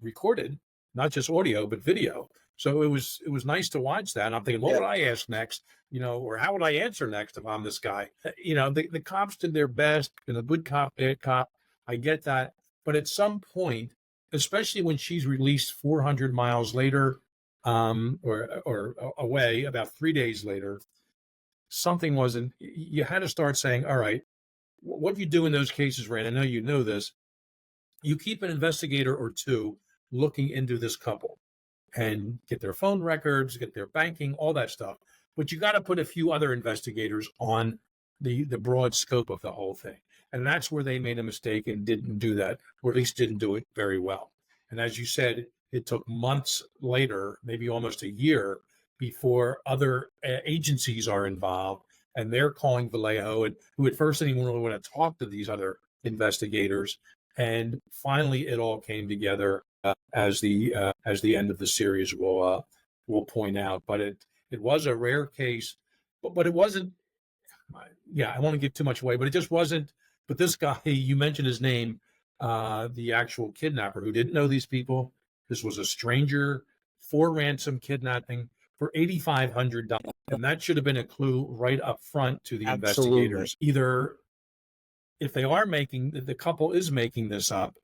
recorded, not just audio but video. So it was nice to watch that. And I'm thinking, what Yeah. would I ask next? Or how would I answer next if I'm this guy? The cops did their best, and a good cop, bad cop. I get that, but at some point, especially when she's released 400 miles later, or away about 3 days later, something wasn't. You had to start saying, all right, what do you do in those cases, Rand? I know you know this. You keep an investigator or two looking into this couple and get their phone records, get their banking, all that stuff. But you got to put a few other investigators on the broad scope of the whole thing. And that's where they made a mistake and didn't do that, or at least didn't do it very well. And as you said, it took months later, maybe almost a year, before other agencies are involved and they're calling Vallejo, and who at first didn't even really want to talk to these other investigators. And finally, it all came together as the end of the series will point out. But it was a rare case, but it wasn't. Yeah, I won't give too much away, but it just wasn't. But this guy, you mentioned his name, the actual kidnapper who didn't know these people. This was a stranger for ransom kidnapping for $8,500. And that should have been a clue right up front to the Absolutely. investigators. Either if they are making, the couple is making this up,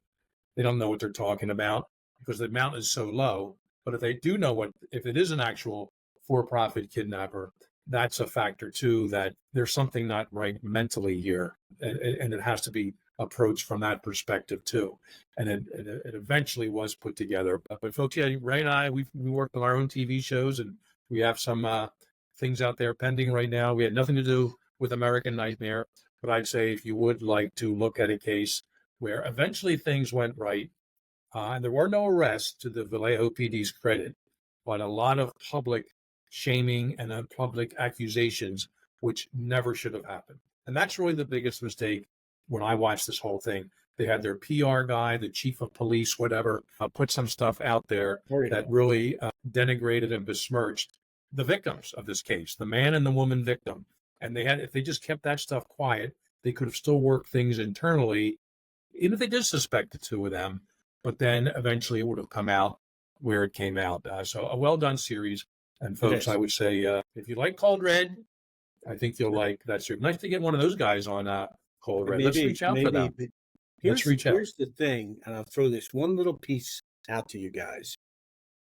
they don't know what they're talking about because the amount is so low. But if they do know if it is an actual for-profit kidnapper, that's a factor too, that there's something not right mentally here. And it has to be approached from that perspective too. And it eventually was put together. But folks, yeah, Ray and I, we worked on our own TV shows, and we have some things out there pending right now. We had nothing to do with American Nightmare, but I'd say if you would like to look at a case where eventually things went right, and there were no arrests to the Vallejo PD's credit, but a lot of public shaming and public accusations, which never should have happened. And that's really the biggest mistake when I watched this whole thing. They had their PR guy, the chief of police, whatever, put some stuff out there that really denigrated and besmirched the victims of this case, the man and the woman victim. And if they just kept that stuff quiet, they could have still worked things internally, even if they did suspect the two of them. But then eventually it would have come out where it came out. So a well done series. And folks, I would say if you like Cold Red, I think you'll like that series. Nice to get one of those guys on Cold Red. Let's reach out for them. Let's reach out. Here's the thing, and I'll throw this one little piece out to you guys.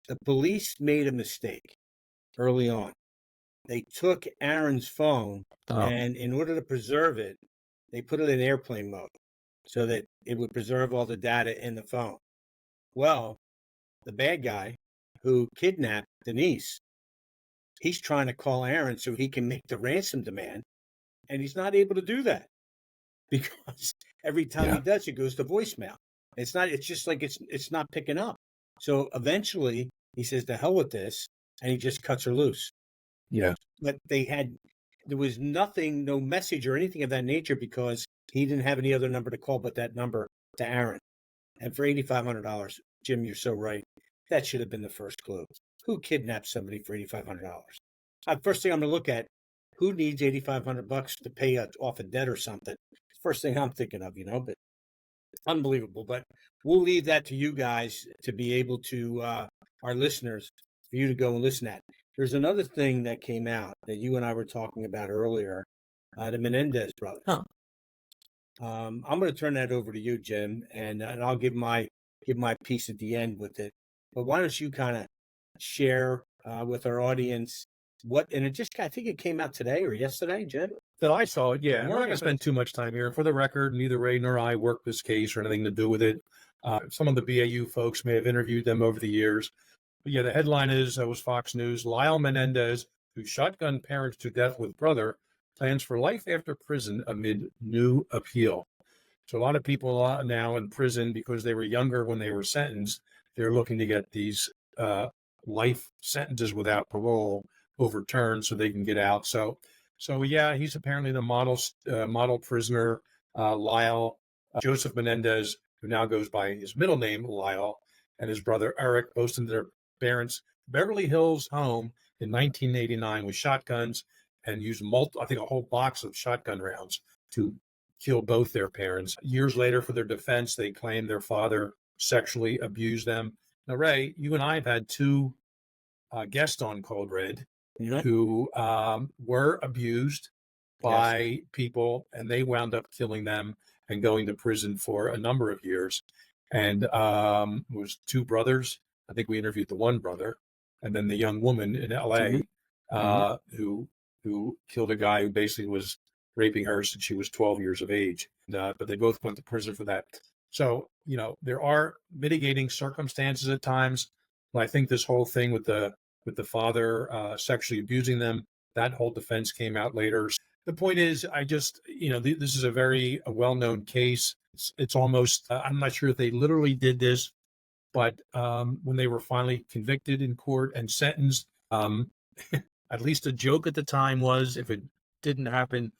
The police made a mistake early on. They took Aaron's phone, and in order to preserve it, they put it in airplane mode so that it would preserve all the data in the phone. Well, the bad guy who kidnapped Denise, he's trying to call Aaron so he can make the ransom demand, and he's not able to do that because every time he does, it goes to voicemail. It's just like it's not picking up. So eventually he says, "To hell with this," and he just cuts her loose. Yeah. But there was nothing, no message or anything of that nature because he didn't have any other number to call but that number to Aaron. And for $8,500, Jim, you're so right. That should have been the first clue. Who kidnapped somebody for $8,500? First thing I'm going to look at, who needs $8,500 to pay off a debt or something? First thing I'm thinking of, but unbelievable. But we'll leave that to you guys to be able to, our listeners, for you to go and listen at. There's another thing that came out that you and I were talking about earlier, the Menendez brothers. Huh. I'm going to turn that over to you, Jim, and I'll give my piece at the end with it. But why don't you kind of share with our audience I think it came out today or yesterday, Jim? That I saw it, yeah. We're not going to spend too much time here. For the record, neither Ray nor I worked this case or anything to do with it. Some of the BAU folks may have interviewed them over the years. But yeah, the headline was Fox News. Lyle Menendez, who shotgunned parents to death with brother, plans for life after prison amid new appeal. So a lot of people are now in prison because they were younger when they were sentenced. They're looking to get these life sentences without parole overturned so they can get out. So yeah, he's apparently the model prisoner, Lyle Joseph Menendez, who now goes by his middle name, Lyle, and his brother Eric, both in their parents' Beverly Hills home in 1989 with shotguns and used I think a whole box of shotgun rounds to kill both their parents. Years later, for their defense, they claimed their father sexually abused them. Now, Ray, you and I have had two guests on Cold Red who were abused by people, and they wound up killing them and going to prison for a number of years. And it was two brothers. I think we interviewed the one brother, and then the young woman in L.A. Who killed a guy who basically was raping her since she was 12 years of age. But they both went to prison for that. So, there are mitigating circumstances at times. But I think this whole thing with the father sexually abusing them, that whole defense came out later. the point is, I just, this is a very well-known case. It's almost, I'm not sure if they literally did this, but when they were finally convicted in court and sentenced, at least a joke at the time was, if it didn't happen,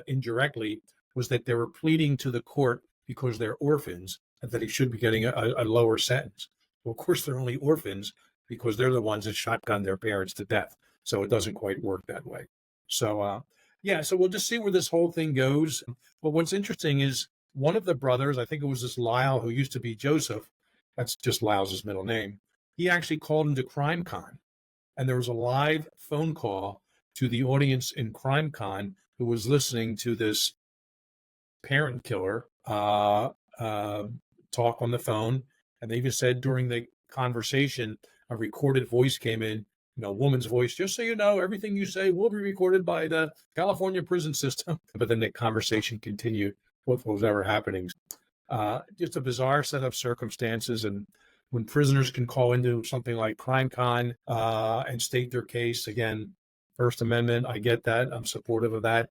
indirectly, was that they were pleading to the court because they're orphans and that he should be getting a lower sentence. Well, of course, they're only orphans because they're the ones that shotgunned their parents to death. So it doesn't quite work that way. So, yeah, so we'll just see where this whole thing goes. But what's interesting is one of the brothers, I think it was this Lyle who used to be Joseph, that's just Lyle's middle name, he actually called into CrimeCon. And there was a live phone call to the audience in CrimeCon who was listening to this parent killer talk on the phone. And they even said during the conversation, a recorded voice came in, a woman's voice, just so you know, everything you say will be recorded by the California prison system. But then the conversation continued, what was ever happening. Just a bizarre set of circumstances. And when prisoners can call into something like CrimeCon and state their case, again, First Amendment, I get that. I'm supportive of that.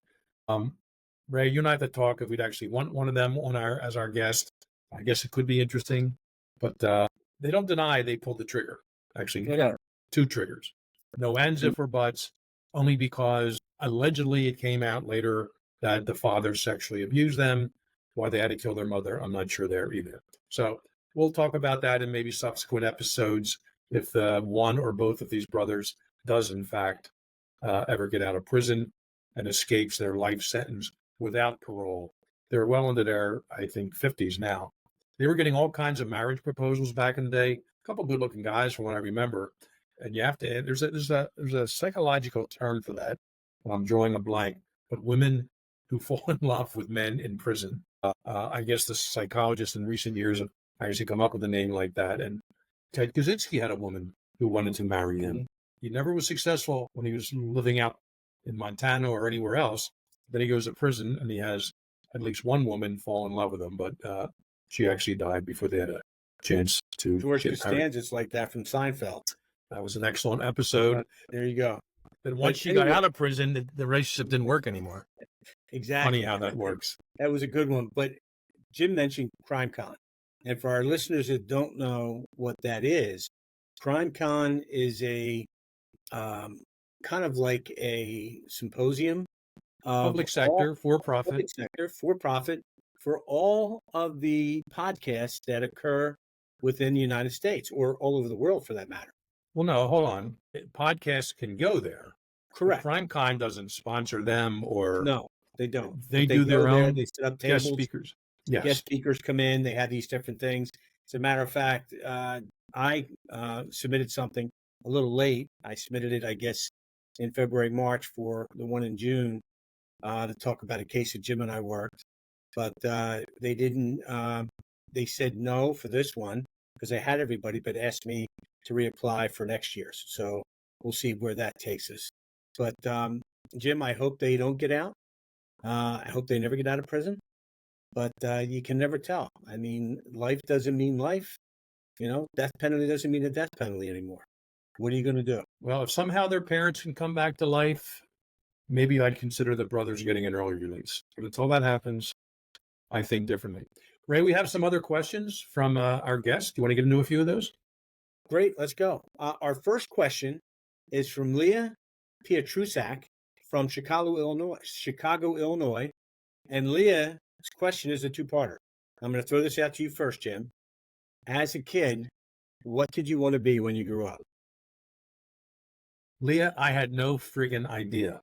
Ray, you and I have to talk if we'd actually want one of them on as our guest. I guess it could be interesting, but they don't deny they pulled the trigger. Actually, Yeah. 2 triggers. No ands, if, or buts, only because allegedly it came out later that the father sexually abused them. Why they had to kill their mother, I'm not sure there either. So we'll talk about that in maybe subsequent episodes if one or both of these brothers does, in fact, ever get out of prison and escapes their life sentence without parole. They're well into their, I think, 50s now. They were getting all kinds of marriage proposals back in the day. A couple of good-looking guys, from what I remember. And you have to. There's a psychological term for that. I'm drawing a blank. But women who fall in love with men in prison. I guess the psychologists in recent years have actually come up with a name like that. And Ted Kaczynski had a woman who wanted to marry him. He never was successful when he was living out in Montana or anywhere else. Then he goes to prison and he has at least one woman fall in love with him, but she actually died before they had a chance to. George Costanza's like that from Seinfeld. That was an excellent episode. There you go. Then once she got out of prison, the relationship didn't work anymore. Exactly. Funny how that works. That was a good one. But Jim mentioned CrimeCon. And for our listeners that don't know what that is, CrimeCon is a kind of like a symposium. Public sector, for-profit. Public sector, for-profit, for all of the podcasts that occur within the United States or all over the world for that matter. Well, no, hold on. Podcasts can go there. Correct. CrimeCon doesn't sponsor them or... No, they don't. They do their own they set up tables. Guest speakers. Yes. Guest speakers come in. They have these different things. As a matter of fact, I submitted something a little late. I submitted it, I guess, in February, March for the one in June to talk about a case that Jim and I worked. But they didn't, they said no for this one because they had everybody, but asked me to reapply for next year's. So we'll see where that takes us. But Jim, I hope they don't get out. I hope they never get out of prison. But you can never tell. I mean, life doesn't mean life. Death penalty doesn't mean a death penalty anymore. What are you going to do? Well, if somehow their parents can come back to life, maybe I'd consider the brothers getting an early release. But until that happens, I think differently. Ray, we have some other questions from our guests. Do you want to get into a few of those? Great, let's go. Our first question is from Leah Pietrusak from Chicago, Illinois. And Leah's question is a two-parter. I'm going to throw this out to you first, Jim. As a kid, what did you want to be when you grew up? Leah, I had no friggin' idea.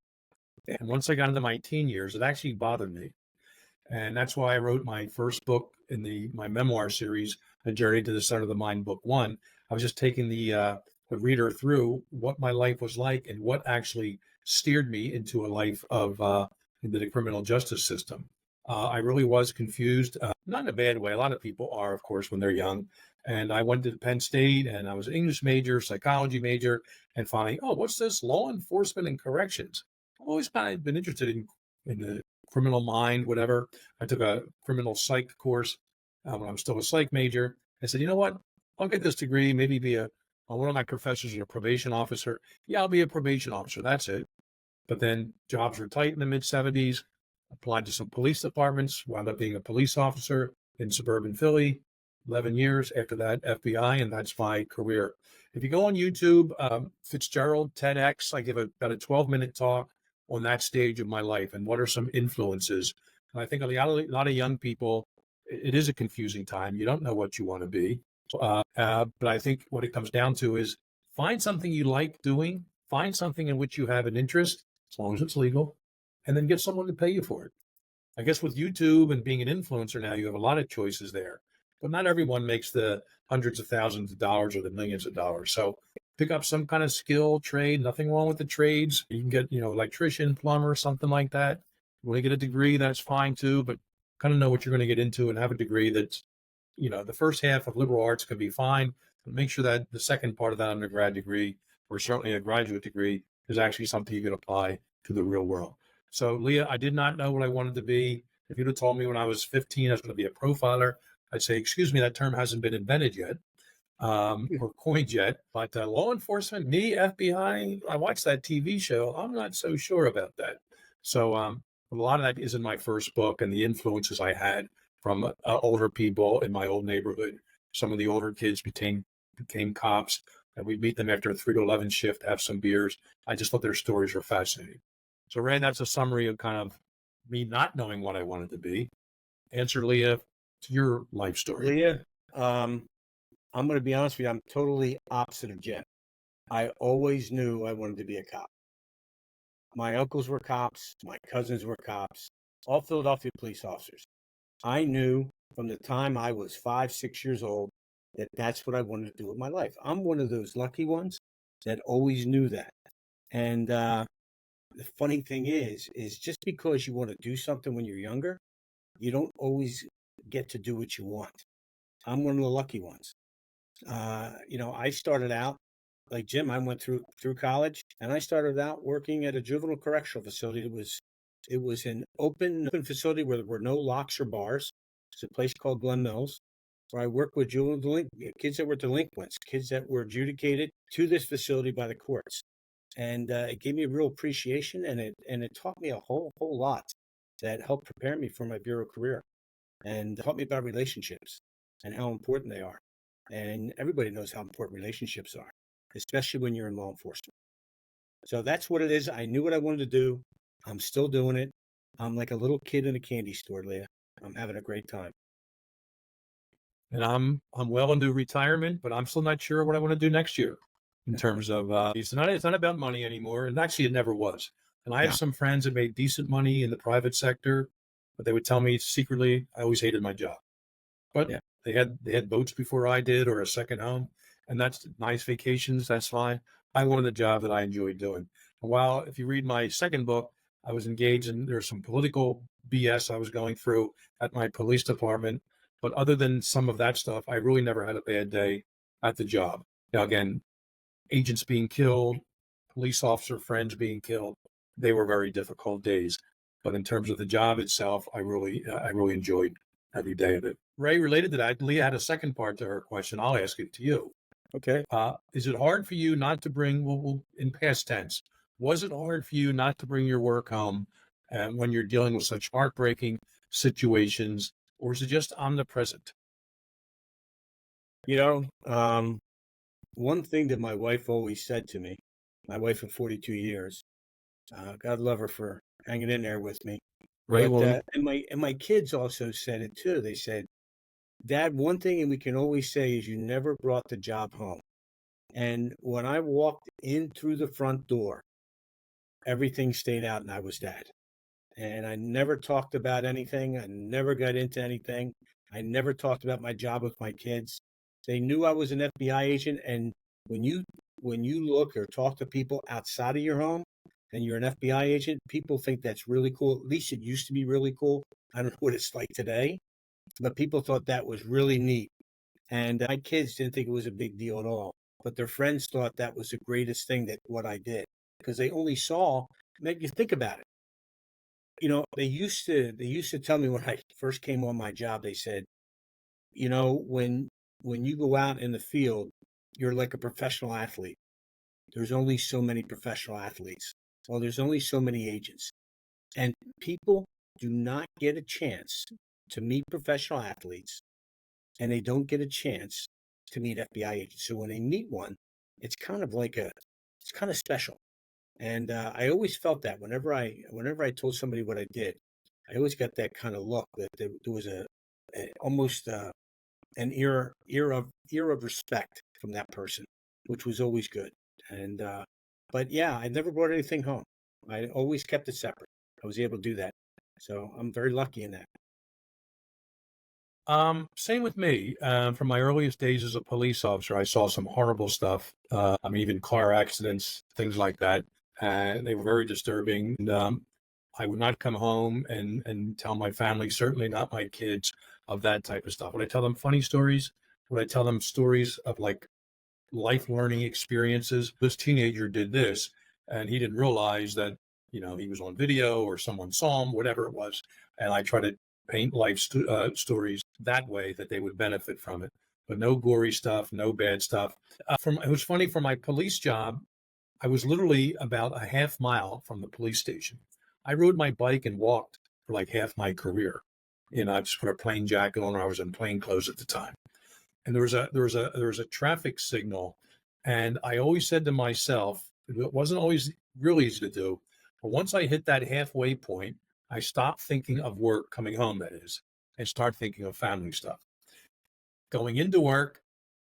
And once I got into my teen years, it actually bothered me. And that's why I wrote my first book in my memoir series, A Journey to the Center of the Mind, Book 1. I was just taking the reader through what my life was like and what actually steered me into a life of into the criminal justice system. I really was confused, not in a bad way. A lot of people are, of course, when they're young. And I went to Penn State, and I was an English major, psychology major, and finally, what's this? Law enforcement and corrections. I've always kind of been interested in the criminal mind, whatever. I took a criminal psych course when I was still a psych major. I said, you know what? I'll get this degree, maybe be one of my professors or a probation officer. Yeah, I'll be a probation officer. That's it. But then jobs were tight in the mid 70s, applied to some police departments, wound up being a police officer in suburban Philly, 11 years after that, FBI, and that's my career. If you go on YouTube, Fitzgerald, TEDx, I give about a 12-minute talk on that stage of my life and what are some influences. And I think a lot of young people, it is a confusing time. You don't know what you want to be. But I think what it comes down to is find something you like doing, find something in which you have an interest, as long as it's legal, and then get someone to pay you for it. I guess with YouTube and being an influencer now, you have a lot of choices there, but not everyone makes the hundreds of thousands of dollars or the millions of dollars. So pick up some kind of skill trade. Nothing wrong with the trades. You can get, electrician, plumber, something like that. You want to get a degree, that's fine too, but kind of know what you're going to get into and have a degree that's, the first half of liberal arts can be fine, but make sure that the second part of that undergrad degree, or certainly a graduate degree, is actually something you can apply to the real world. So, Leah, I did not know what I wanted to be. If you'd have told me when I was 15 I was going to be a profiler, I'd say, excuse me, that term hasn't been invented yet or coined yet. But law enforcement, me, FBI, I watched that TV show. I'm not so sure about that. So a lot of that is in my first book and the influences I had from older people in my old neighborhood. Some of the older kids became cops, and we'd meet them after a 3 to 11 shift, have some beers. I just thought their stories were fascinating. So, Rand, that's a summary of kind of me not knowing what I wanted to be. Answer, Leah, to your life story. Leah, I'm going to be honest with you. I'm totally opposite of Jen. I always knew I wanted to be a cop. My uncles were cops. My cousins were cops, all Philadelphia police officers. I knew from the time I was 5, 6 years old that that's what I wanted to do with my life. I'm one of those lucky ones that always knew that. And the funny thing is just because you want to do something when you're younger, you don't always get to do what you want. I'm one of the lucky ones. I started out like Jim. I went through college, and I started out working at a juvenile correctional facility. It was an open facility where there were no locks or bars. It's a place called Glen Mills, where I worked with kids that were delinquents, kids that were adjudicated to this facility by the courts. And it gave me a real appreciation, and it taught me a whole lot that helped prepare me for my bureau career, and taught me about relationships and how important they are. And everybody knows how important relationships are, especially when you're in law enforcement. So that's what it is. I knew what I wanted to do. I'm still doing it. I'm like a little kid in a candy store, Leah. I'm having a great time. And I'm well into retirement, but I'm still not sure what I want to do next year in terms of it's not about money anymore. And actually it never was. And I have some friends that made decent money in the private sector, but they would tell me secretly I always hated my job. But they had boats before I did, or a second home, and that's nice vacations. That's fine. I wanted a job that I enjoyed doing. And while if you read my second book, I was engaged in there's some political BS I was going through at my police department. But other than some of that stuff, I really never had a bad day at the job. Now, again, agents being killed, police officer friends being killed, they were very difficult days. But in terms of the job itself, I really enjoyed every day of it. Ray, related to that, Leah had a second part to her question. I'll ask it to you. Okay. Is it hard for you not to bring, in past tense, was it hard for you not to bring your work home when you're dealing with such heartbreaking situations, or is it just omnipresent? One thing that my wife always said to me, my wife of 42 years, God love her for hanging in there with me. Right. But, and my kids also said it too. They said, Dad, one thing and we can always say is you never brought the job home. And when I walked in through the front door, everything stayed out and I was Dad. And I never talked about anything. I never got into anything. I never talked about my job with my kids. They knew I was an FBI agent. And when you look or talk to people outside of your home and you're an FBI agent, people think that's really cool. At least it used to be really cool. I don't know what it's like today, but people thought that was really neat. And my kids didn't think it was a big deal at all. But their friends thought that was the greatest thing that what I did, because they only saw, make you think about it. They used to tell me when I first came on my job, they said, when you go out in the field, you're like a professional athlete. There's only so many professional athletes. Well, there's only so many agents, and people do not get a chance to meet professional athletes, and they don't get a chance to meet FBI agents. So when they meet one, it's kind of like it's kind of special. And I always felt that whenever I told somebody what I did, I always got that kind of look that there was almost an ear of respect from that person, which was always good. And but yeah, I never brought anything home. I always kept it separate. I was able to do that, so I'm very lucky in that. Same with me. From my earliest days as a police officer, I saw some horrible stuff. I mean, even car accidents, things like that. They were very disturbing. And, I would not come home and tell my family, certainly not my kids, of that type of stuff. Would I tell them funny stories? Would I tell them stories of like life learning experiences? This teenager did this, and he didn't realize that, he was on video or someone saw him, whatever it was. And I try to paint life stories that way that they would benefit from it. But no gory stuff, no bad stuff. From It was funny, for my police job, I was literally about a half mile from the police station. I rode my bike and walked for like half my career. I just put a plain jacket on. I was in plain clothes at the time, and there was a traffic signal, and I always said to myself, it wasn't always real easy to do, but once I hit that halfway point, I stopped thinking of work, coming home, that is, and start thinking of family stuff. Going into work,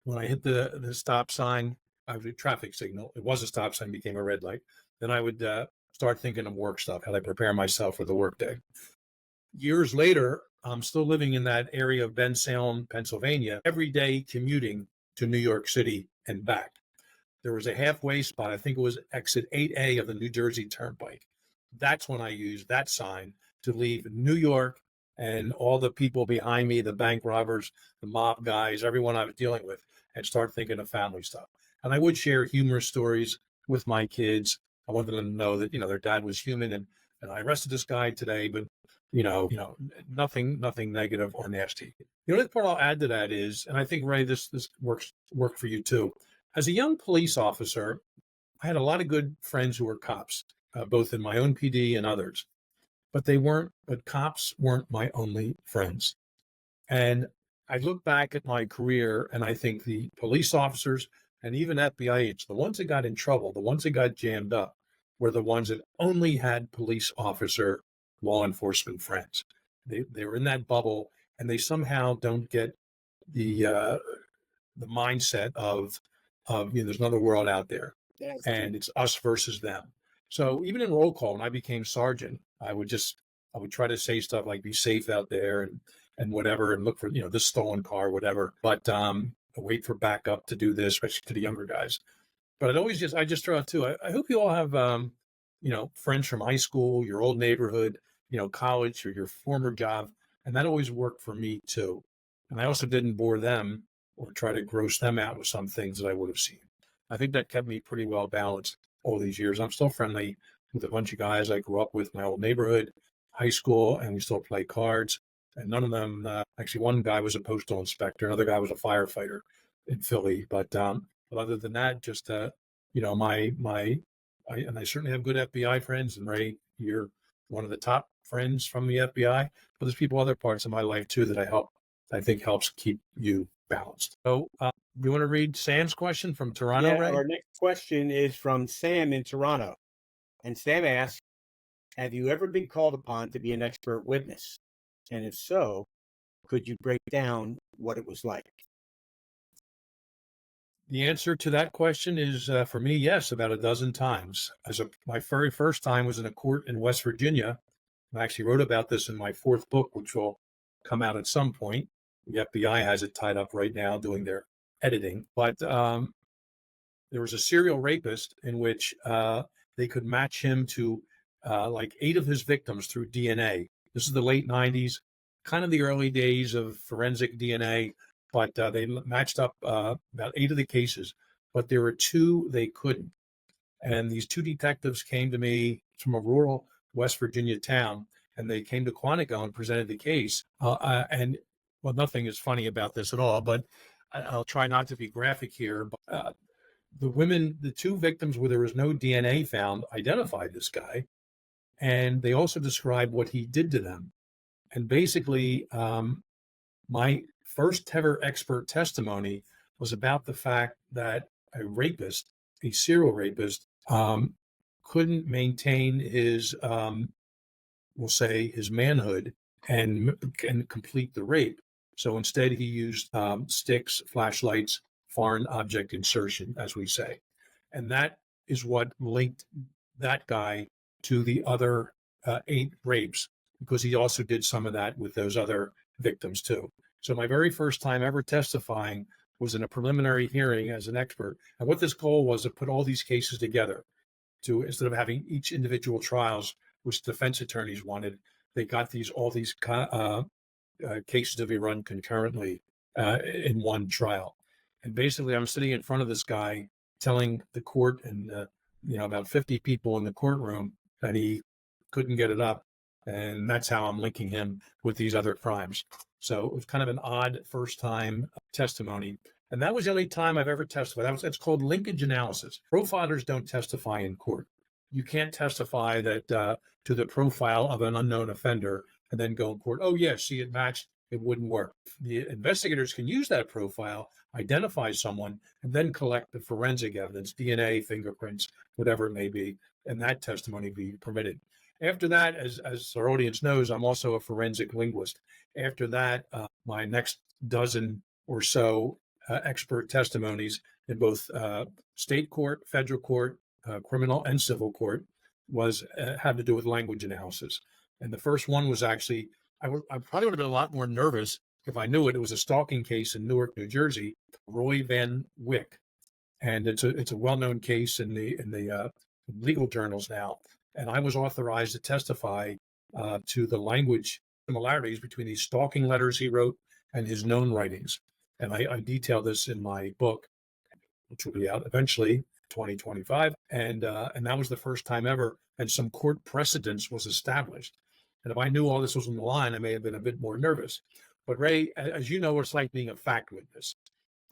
when I hit the stop sign, I was a traffic signal. It was a stop sign, became a red light. Then I would start thinking of work stuff, how I prepare myself for the workday. Years later, I'm still living in that area of Bensalem, Pennsylvania, every day commuting to New York City and back. There was a halfway spot. I think it was exit 8A of the New Jersey Turnpike. That's when I used that sign to leave New York and all the people behind me, the bank robbers, the mob guys, everyone I was dealing with, and start thinking of family stuff. And I would share humorous stories with my kids. I wanted them to know that, their dad was human, and I arrested this guy today, but nothing negative or nasty. The only part I'll add to that is, and I think, Ray, this work for you too. As a young police officer, I had a lot of good friends who were cops, both in my own PD and others. But cops weren't my only friends. And I look back at my career and I think the police officers and even FBI agents, the ones that got in trouble, the ones that got jammed up, were the ones that only had police officer, law enforcement friends. They were in that bubble, and they somehow don't get the the mindset of there's another world out there, That's true. and it's us versus them. So even in roll call, when I became sergeant, I would try to say stuff like, "Be safe out there," and whatever, and look for this stolen car, whatever. But wait for backup to do this, especially to the younger guys. But I just throw out too. I hope you all have friends from high school, your old neighborhood, college, or your former job, and that always worked for me too. And I also didn't bore them or try to gross them out with some things that I would have seen. I think that kept me pretty well balanced all these years. I'm still friendly with a bunch of guys I grew up with in my old neighborhood, high school, and we still play cards. And none of them, actually, one guy was a postal inspector, another guy was a firefighter in Philly. But other than that, just and I certainly have good FBI friends. And Ray, you're one of the top friends from the FBI. But there's people other parts of my life too that I think helps keep you balanced. So, you want to read Sam's question from Toronto, Yeah, Ray? our next question is from Sam in Toronto. And Sam asks, have you ever been called upon to be an expert witness? And if so, could you break down what it was like? The answer to that question is, for me, yes, about a dozen times. My very first time was in a court in West Virginia. I actually wrote about this in my fourth book, which will come out at some point. The FBI has it tied up right now doing their editing. But there was a serial rapist in which they could match him to like 8 of his victims through DNA. This is the late 90s, kind of the early days of forensic DNA, but they matched up about 8 of the cases, but there were 2 they couldn't. And these 2 detectives came to me from a rural West Virginia town, and they came to Quantico and presented the case. And well, nothing is funny about this at all, but I'll try not to be graphic here. But the women, the two victims where there was no DNA found, identified this guy, and they also described what he did to them. And basically, my first ever expert testimony was about the fact that a rapist, a serial rapist, couldn't maintain his, we'll say, his manhood and complete the rape. So instead, he used sticks, flashlights, foreign object insertion, as we say. And that is what linked that guy to the other 8 rapes, because he also did some of that with those other victims too. So my very first time ever testifying was in a preliminary hearing as an expert. And what this goal was to put all these cases together to, instead of having each individual trials, which defense attorneys wanted, they got all these cases to be run concurrently in one trial. And basically, I'm sitting in front of this guy telling the court and about 50 people in the courtroom that he couldn't get it up, and that's how I'm linking him with these other crimes. So it was kind of an odd first time testimony. And that was the only time I've ever testified. It's called linkage analysis. Profilers don't testify in court. You can't testify that to the profile of an unknown offender and then go in court. Oh, yeah, see, it matched. It wouldn't work. The investigators can use that profile, identify someone, and then collect the forensic evidence, DNA, fingerprints, whatever it may be, and that testimony be permitted. After that, as our audience knows, I'm also a forensic linguist. After that, my next dozen or so expert testimonies in both state court, federal court, criminal and civil court had to do with language analysis. And the first one was actually, I probably would have been a lot more nervous if I knew it. It was a stalking case in Newark, New Jersey, Roy Van Wyck. And it's a well-known case in the legal journals now. And I was authorized to testify to the language similarities between these stalking letters he wrote and his known writings. And I detail this in my book, which will be out eventually, 2025. And that was the first time ever. And some court precedence was established. And if I knew all this was on the line, I may have been a bit more nervous. But Ray, as you know, what it's like being a fact witness.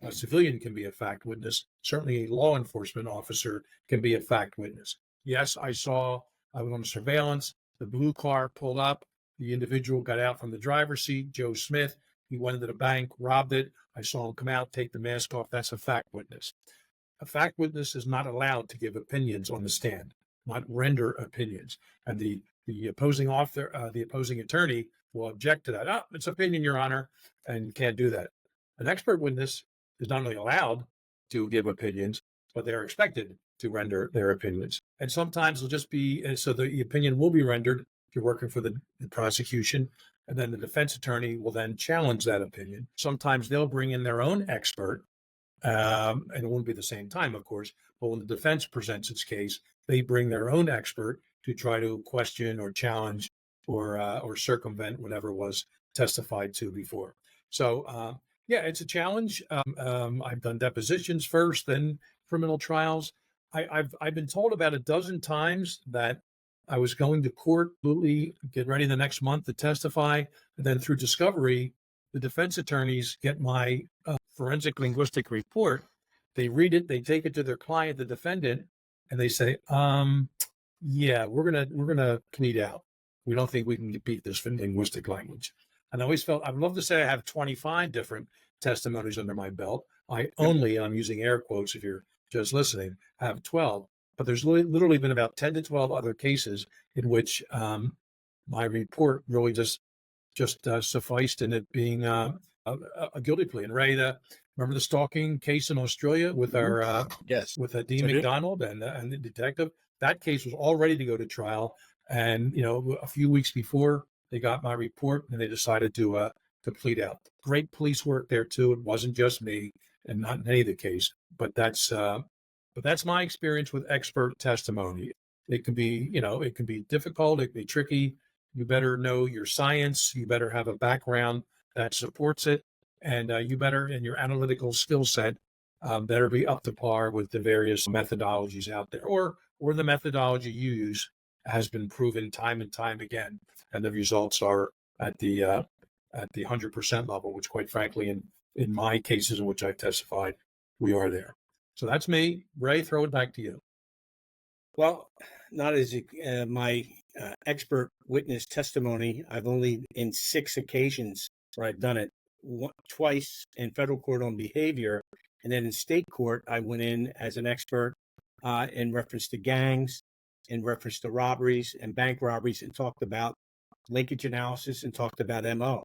A civilian can be a fact witness. Certainly a law enforcement officer can be a fact witness. Yes, I was on surveillance. The blue car pulled up. The individual got out from the driver's seat, Joe Smith. He went into the bank, robbed it. I saw him come out, take the mask off. That's a fact witness. A fact witness is not allowed to give opinions on the stand, not render opinions. And the opposing author, the opposing attorney will object to that. Oh, it's opinion, Your Honor, and can't do that. An expert witness is not only allowed to give opinions, but they are expected to render their opinions. And sometimes it'll just be, so the opinion will be rendered if you're working for the prosecution, and then the defense attorney will then challenge that opinion. Sometimes they'll bring in their own expert, and it won't be the same time, of course, but when the defense presents its case, they bring their own expert to try to question or challenge or circumvent whatever was testified to before. So, yeah, it's a challenge. I've done depositions first, then criminal trials. I've been told about a dozen times that I was going to court, absolutely get ready the next month to testify, and then through discovery, the defense attorneys get my forensic linguistic report. They read it, they take it to their client, the defendant, and they say, "Yeah, we're gonna plead out. We don't think we can beat this linguistic language." And I always felt, I'd love to say I have 25 different testimonies under my belt. I only, and I'm using air quotes if you're just listening, have 12. But there's literally been about 10 to 12 other cases in which my report really just sufficed in it being a guilty plea. And Ray, remember the stalking case in Australia with our Yes. with Dean McDonald and the detective? That case was all ready to go to trial, and a few weeks before they got my report, and they decided to plead out. Great police work there too. It wasn't just me, and not in any of the case, but that's my experience with expert testimony. It can be, it can be difficult. It can be tricky. You better know your science. You better have a background that supports it, and you better, in your analytical skill set, better be up to par with the various methodologies out there, or the methodology you use has been proven time and time again, and the results are at the 100% level, which, quite frankly, in my cases in which I've testified, we are there. So that's me. Ray, throw it back to you. Well, not as my expert witness testimony. I've only in 6 occasions where I've done it. Twice in federal court on behavior, and then in state court, I went in as an expert in reference to gangs, in reference to robberies and bank robberies, and talked about linkage analysis and talked about MO.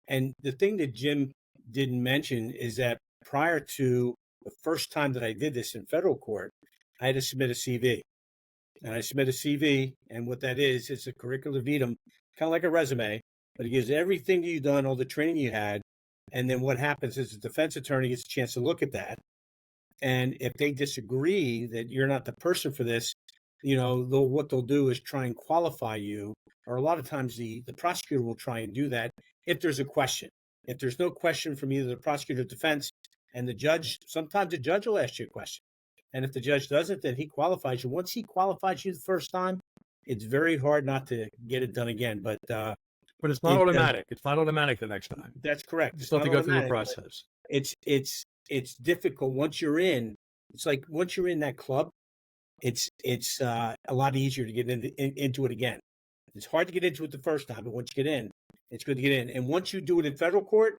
And the thing that Jim didn't mention is that prior to the first time that I did this in federal court, I had to submit a CV. And I submit a CV, and what that is, it's a curricula vitae, kind of like a resume, but it gives everything that you've done, all the training you had. And then what happens is the defense attorney gets a chance to look at that. And if they disagree that you're not the person for this, what they'll do is try and qualify you. Or a lot of times the prosecutor will try and do that if there's a question. If there's no question from either the prosecutor or defense and the judge, sometimes the judge will ask you a question. And if the judge doesn't, then he qualifies you. Once he qualifies you the first time, it's very hard not to get it done again. But it's not automatic. It's not automatic the next time. That's correct. You still have to go through the process. It's difficult once you're in. It's like once you're in that club, it's a lot easier to get into it again. It's hard to get into it the first time, but once you get in, it's good to get in. And once you do it in federal court,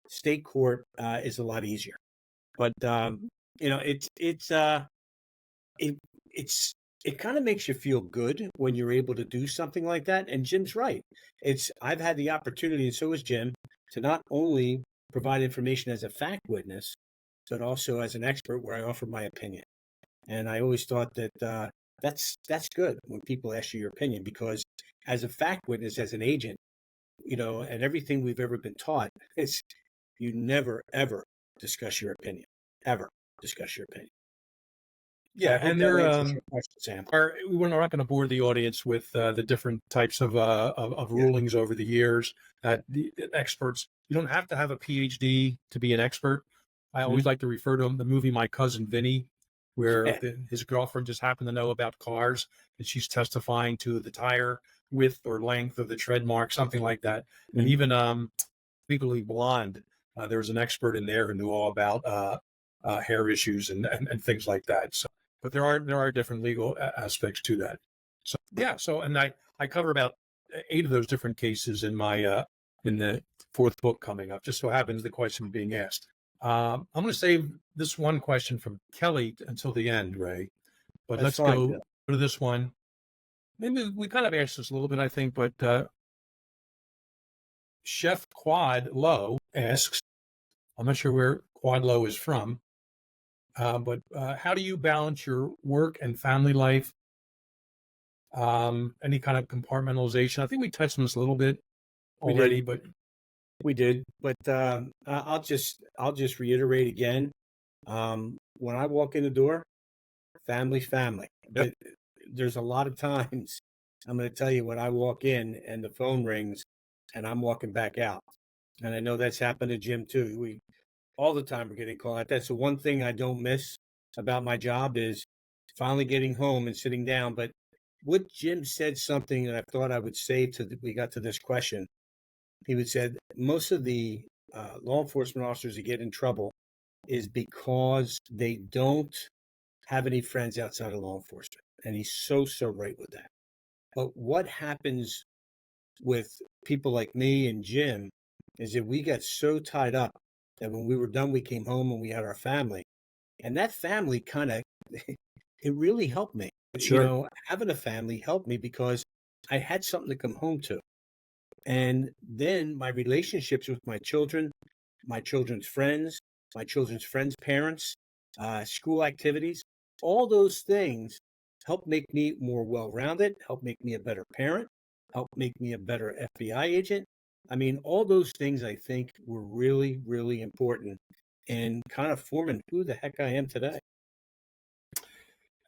state court is a lot easier. But it kind of makes you feel good when you're able to do something like that. And Jim's right. I've had the opportunity, and so has Jim, to not only provide information as a fact witness, but also as an expert where I offer my opinion. And I always thought that that's good when people ask you your opinion, because as a fact witness, as an agent, and everything we've ever been taught is you never, ever discuss your opinion, ever discuss your opinion. Yeah, and there we're not going to bore the audience with the different types of rulings over the years. The experts, you don't have to have a PhD to be an expert. I always like to refer to the movie My Cousin Vinny, where his girlfriend just happened to know about cars, and she's testifying to the tire width or length of the tread mark, something like that. And even Legally Blonde, there was an expert in there who knew all about hair issues and things like that. So, but there are different legal aspects to that. So yeah, and I cover about 8 of those different cases in my in the 4th book coming up. Just so happens the question being asked. I'm going to save this one question from Kelly until the end, Ray. But let's go to this one. Maybe we kind of asked this a little bit, I think, but Chef Quad Low asks, I'm not sure where Quad Low is from, but how do you balance your work and family life? Any kind of compartmentalization? I think we touched on this a little bit already, but we did. But I'll just reiterate again. When I walk in the door, family's family. Yep. But there's a lot of times I'm going to tell you when I walk in and the phone rings and I'm walking back out. And I know that's happened to Jim too. All the time we're getting called out. That's the one thing I don't miss about my job is finally getting home and sitting down. But what Jim said something that I thought I would say we got to this question. He would said most of the law enforcement officers that get in trouble is because they don't have any friends outside of law enforcement. And he's so right with that. But what happens with people like me and Jim is that we got so tied up that when we were done, we came home and we had our family. And that family kind of, it really helped me. Sure. Having a family helped me because I had something to come home to. And then my relationships with my children, my children's friends, parents, school activities, all those things help make me more well-rounded, help make me a better parent, help make me a better FBI agent. I mean, all those things I think were really, really important in kind of forming who the heck I am today.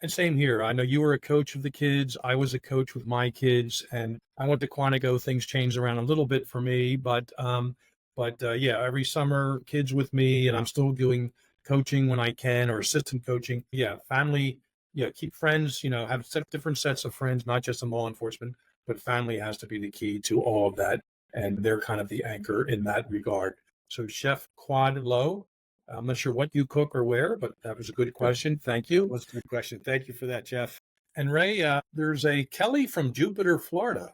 And same here. I know you were a coach of the kids. I was a coach with my kids, and I went to Quantico. Things changed around a little bit for me, but yeah, every summer kids with me, and I'm still doing coaching when I can or assistant coaching. Yeah, family. Yeah, keep friends. Have different sets of friends, not just in law enforcement, but family has to be the key to all of that, and they're kind of the anchor in that regard. So, Chef Quad Low, I'm not sure what you cook or where, but that was a good question. Thank you. That's a good question. Thank you for that, Jeff. And Ray, there's a Kelly from Jupiter, Florida,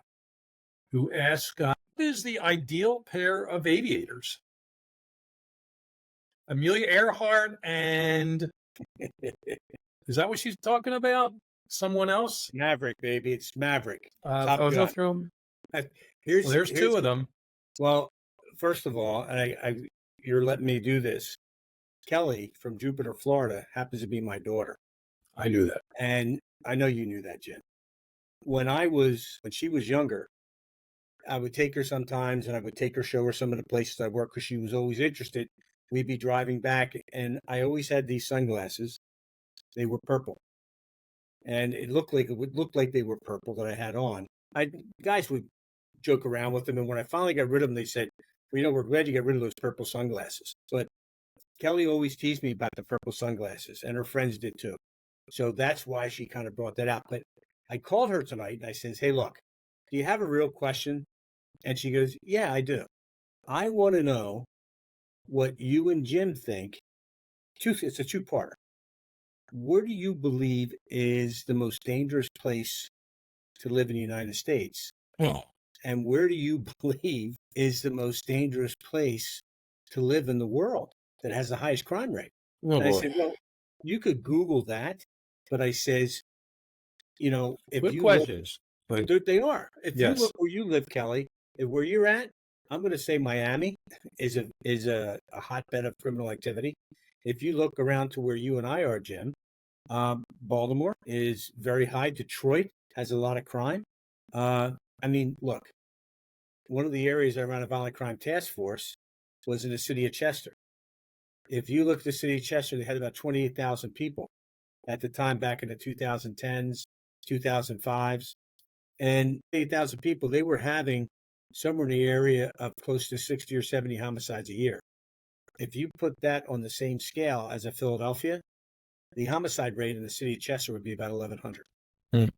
who asked, what is the ideal pair of aviators? Amelia Earhart and is that what she's talking about? Someone else? Maverick, baby. It's Maverick. I was going to throw them. Here's, Well, there's two of them. Well, first of all, you're letting me do this. Kelly from Jupiter, Florida, happens to be my daughter. I knew that. And I know you knew that, Jim. When she was younger, I would take her sometimes and I would take her, show her some of the places I work because she was always interested. We'd be driving back and I always had these sunglasses. They were purple. And it would look like they were purple that I had on. Guys would joke around with them. And when I finally got rid of them, they said, well, we're glad you got rid of those purple sunglasses. But Kelly always teased me about the purple sunglasses and her friends did too. So that's why she kind of brought that out. But I called her tonight and I says, hey, look, do you have a real question? And she goes, yeah, I do. I want to know what you and Jim think. It's a two-parter. Where do you believe is the most dangerous place to live in the United States? Oh. And where do you believe is the most dangerous place to live in the world that has the highest crime rate? Oh, and I boy. said, well, you could Google that. But I says, if good you questions. look, they are. If Yes. you look where you live, Kelly, where you're at, I'm going to say Miami is a hotbed of criminal activity. If you look around to where you and I are, Jim, Baltimore is very high. Detroit has a lot of crime. Look, one of the areas I ran a violent crime task force was in the city of Chester. If you look at the city of Chester, they had about 28,000 people at the time back in the 2010s, 2005s. And 8,000 people, they were having somewhere in the area of close to 60 or 70 homicides a year. If you put that on the same scale as a Philadelphia, the homicide rate in the city of Chester would be about 1,100.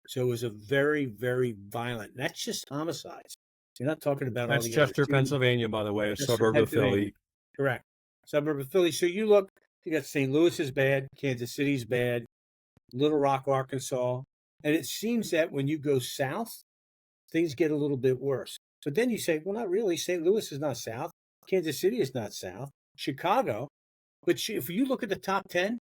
So it was a very, very violent. That's just homicides. You're not talking about That's all the Chester, other Pennsylvania, by the way, a suburb of Philly. Correct. Suburb of Philly. So you look, you got St. Louis is bad, Kansas City's bad, Little Rock, Arkansas. And it seems that when you go south, things get a little bit worse. But then you say, well, not really. St. Louis is not south. Kansas City is not south. Chicago. But if you look at the top 10,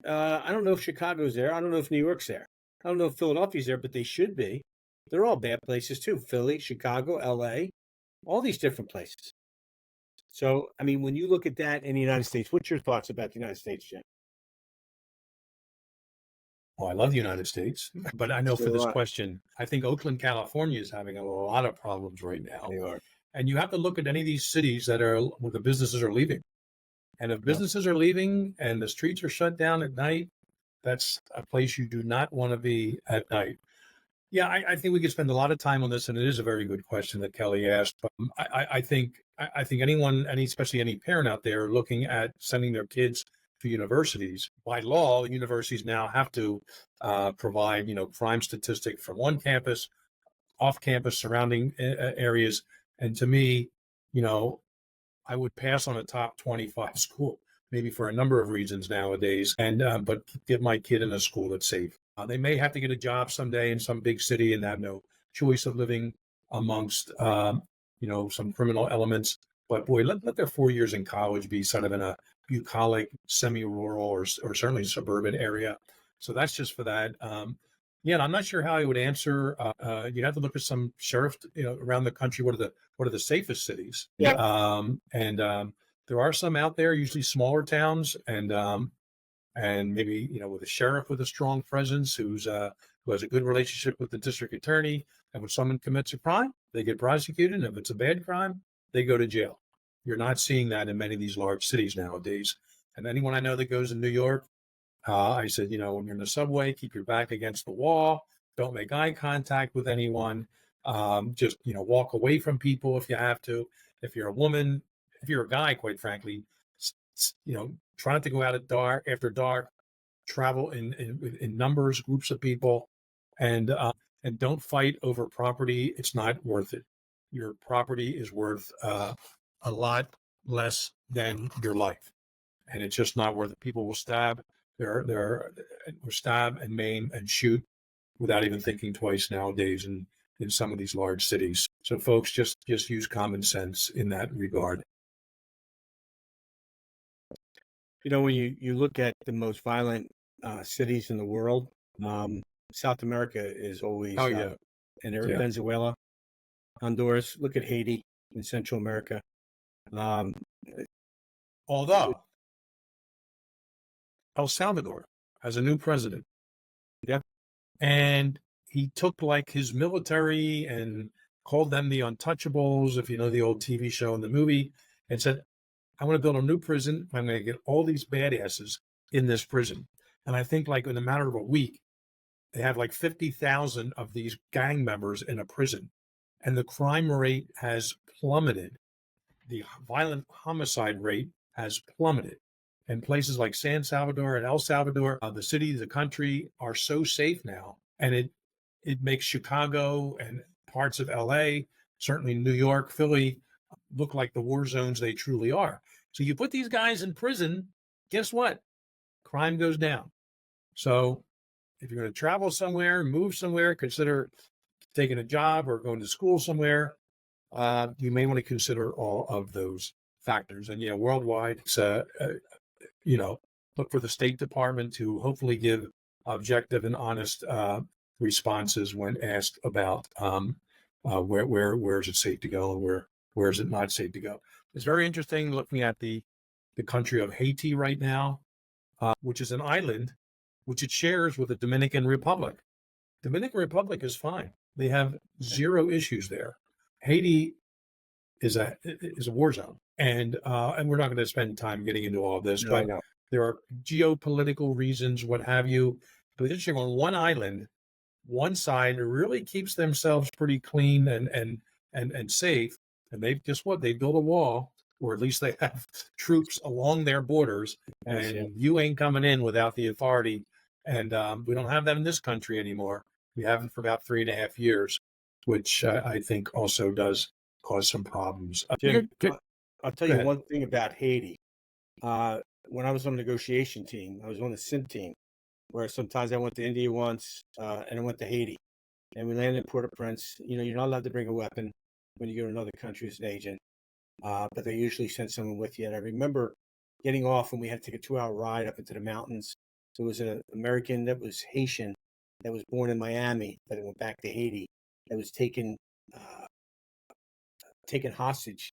I don't know if Chicago's there. I don't know if New York's there. I don't know if Philadelphia's there, but they should be. They're all bad places too. Philly, Chicago, LA, all these different places. So, when you look at that in the United States, what's your thoughts about the United States, Jim? Oh, I love the United States, but I know So for this do I. question, I think Oakland, California is having a lot of problems right now. They are. And you have to look at any of these cities where the businesses are leaving. And if businesses are leaving and the streets are shut down at night, that's a place you do not want to be at night. Yeah, I think we could spend a lot of time on this, and it is a very good question that Kelly asked. But I think anyone, especially any parent out there looking at sending their kids to universities, by law, universities now have to provide, crime statistic from one campus, off campus, surrounding areas. And to me, I would pass on a top 25 school, maybe for a number of reasons nowadays, but get my kid in a school that's safe. They may have to get a job someday in some big city and have no choice of living amongst, some criminal elements. But boy, let their 4 years in college be sort of in a bucolic, semi-rural, or certainly suburban area. So that's just for that. And I'm not sure how I would answer. You'd have to look at some sheriff, around the country. What are the safest cities? Yeah. There are some out there, usually smaller towns, and maybe with a sheriff with a strong presence who has a good relationship with the district attorney. And when someone commits a crime, they get prosecuted. And if it's a bad crime, they go to jail. You're not seeing that in many of these large cities nowadays. And anyone I know that goes to New York, I said, when you're in the subway, keep your back against the wall. Don't make eye contact with anyone. Just, walk away from people if you have to. If you're a woman, if you're a guy, quite frankly, try not to go out after dark, travel in numbers, groups of people, and don't fight over property. It's not worth it. Your property is worth a lot less than your life. And it's just not worth it. People will stab, or stab and maim and shoot without even thinking twice nowadays in some of these large cities. So folks, just use common sense in that regard. When you look at the most violent cities in the world, South America is always Oh yeah, and there, yeah. Venezuela, Honduras. Look at Haiti in Central America. Um, Although El Salvador has a new president, yeah, and he took like his military and called them the untouchables, if you know the old TV show and the movie, and said, I want to build a new prison. I'm going to get all these badasses in this prison. And I think like in a matter of a week, they have like 50,000 of these gang members in a prison. And the crime rate has plummeted. The violent homicide rate has plummeted. And places like San Salvador and El Salvador, the city, the country are so safe now. And it makes Chicago and parts of LA, certainly New York, Philly, look like the war zones they truly are. So you put these guys in prison, guess what? Crime goes down. So if you're going to travel somewhere, move somewhere, consider taking a job or going to school somewhere, you may want to consider all of those factors. And worldwide, it's look for the State Department to hopefully give objective and honest responses when asked about where is it safe to go and where is it not safe to go. It's very interesting looking at the country of Haiti right now, which is an island which it shares with the Dominican Republic. Dominican Republic is fine. They have zero issues there. Haiti is a war zone, and we're not going to spend time getting into all of this, but there are geopolitical reasons, what have you. But it's interesting, on one island, one side really keeps themselves pretty clean and safe, and they've just what they built a wall, or at least they have troops along their borders, and you ain't coming in without the authority. And we don't have that in this country anymore. We haven't for about 3.5 years, which I think also does cause some problems. Jim, I'll tell you one thing about Haiti. When I was on the negotiation team, I was on the SIM team, where sometimes I went to India once, and I went to Haiti. And we landed in Port-au-Prince. You're not allowed to bring a weapon when you go to another country as an agent, but they usually send someone with you. And I remember getting off, and we had to take a 2-hour ride up into the mountains. There was an American that was Haitian that was born in Miami, but went back to Haiti, that was taken hostage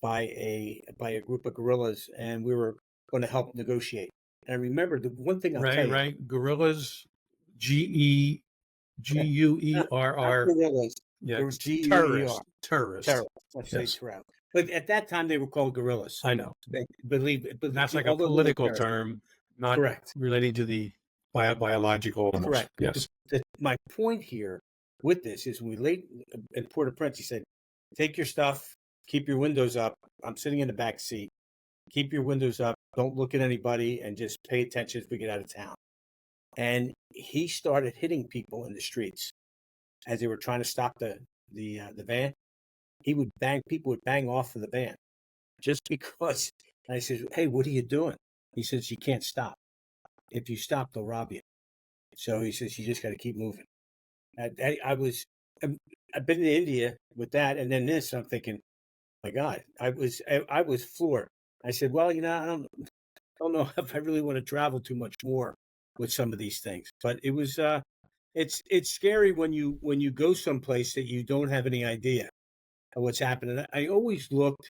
by a group of guerrillas, and we were going to help negotiate. And I remember the one thing I'll tell you. Right. Guerrillas, Guerrr. Guerrillas. Yeah, There was terrorists. Let's say terrorists. But at that time, they were called guerrillas. I know. But that's like a political term, not correct, relating to the biological. Almost. Correct. Yes. My point here with this is, when we late in Port-au-Prince, he said, "Take your stuff, keep your windows up." I'm sitting in the back seat. Keep your windows up. Don't look at anybody, and just pay attention as we get out of town. And he started hitting people in the streets as they were trying to stop the van. People would bang off of the van just because. And I said, "Hey, what are you doing?" He says, "You can't stop. If you stop, they'll rob you." So he says, "You just got to keep moving." I've been to India with that, and then this. I'm thinking, my God, I was floored. I said, "Well, I don't know if I really want to travel too much more with some of these things." But it was it's scary when you go someplace that you don't have any idea of what's happening. I always looked,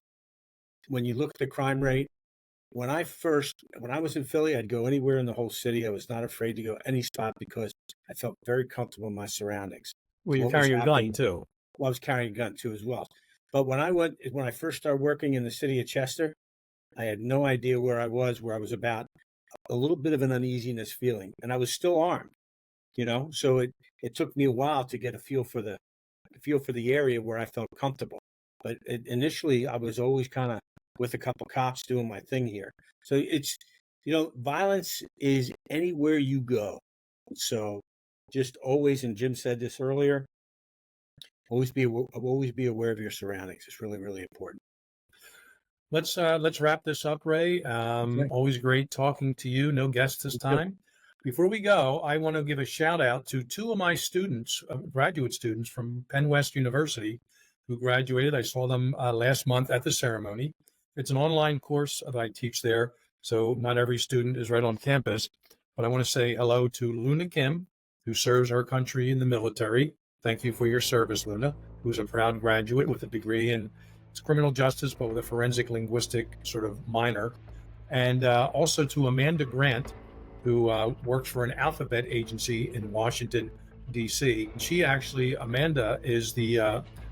when you look at the crime rate, when I was in Philly, I'd go anywhere in the whole city. I was not afraid to go any spot because I felt very comfortable in my surroundings. Well, you're carrying a gun too. Well, I was carrying a gun too as well. But when I first started working in the city of Chester, I had no idea where I was about. A little bit of an uneasiness feeling, and I was still armed, So it took me a while to get a feel for the area where I felt comfortable. But initially, I was always kind of with a couple cops doing my thing here. So it's, violence is anywhere you go. So just always, and Jim said this earlier, always be aware of your surroundings. It's really, really important. let's wrap this up, Ray. Okay. Always great talking to you. No guests this time. Before we go, I want to give a shout out to two of my students, graduate students from Penn West University, who graduated. I saw them last month at the ceremony. It's an online course that I teach there, so not every student is right on campus. But I want to say hello to Luna Kim, who serves our country in the military. Thank you for your service, Luna, who's a proud graduate with a degree in criminal justice, but with a forensic linguistic sort of minor. And also to Amanda Grant, who works for an alphabet agency in Washington, D.C. She actually, Amanda,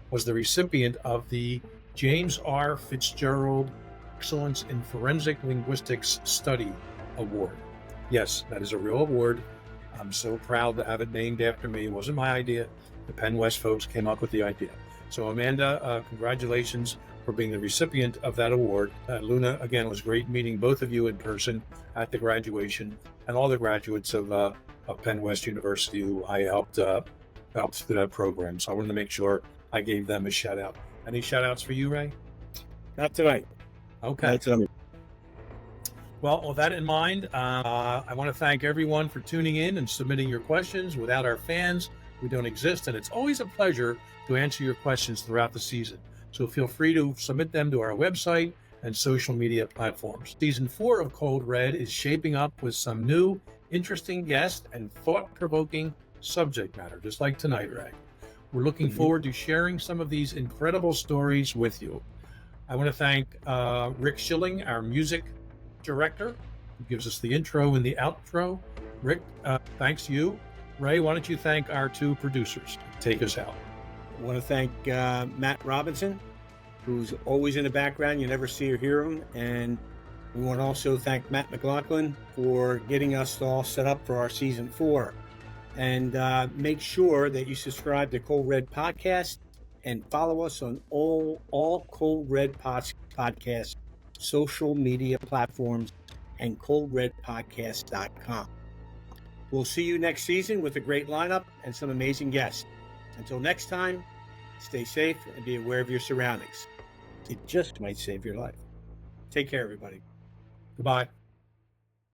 was the recipient of the James R. Fitzgerald Excellence in Forensic Linguistics Study Award. Yes, that is a real award. I'm so proud to have it named after me. It wasn't my idea. The Penn West folks came up with the idea. So Amanda, congratulations for being the recipient of that award. Luna, again, it was great meeting both of you in person at the graduation, and all the graduates of Penn West University who I helped through that program. So I wanted to make sure I gave them a shout out. Any shout outs for you, Ray? Not tonight. Okay. Not tonight. Well, with that in mind, I want to thank everyone for tuning in and submitting your questions. Without our fans, we don't exist, and it's always a pleasure to answer your questions throughout the season. So feel free to submit them to our website and social media platforms. Season 4 of Cold Red is shaping up with some new, interesting guests and thought-provoking subject matter, just like tonight, Ray. We're looking forward to sharing some of these incredible stories with you. I want to thank Rick Schilling, our music director, who gives us the intro and the outro. Rick, thanks to you. Ray, why don't you thank our two producers? Take us out. I want to thank Matt Robinson, who's always in the background. You never see or hear him. And we want to also thank Matt McLaughlin for getting us all set up for our season 4. And make sure that you subscribe to Cold Red Podcast and follow us on all Cold Red Podcast social media platforms and coldredpodcast.com. We'll see you next season with a great lineup and some amazing guests. Until next time, stay safe and be aware of your surroundings. It just might save your life. Take care, everybody. Goodbye.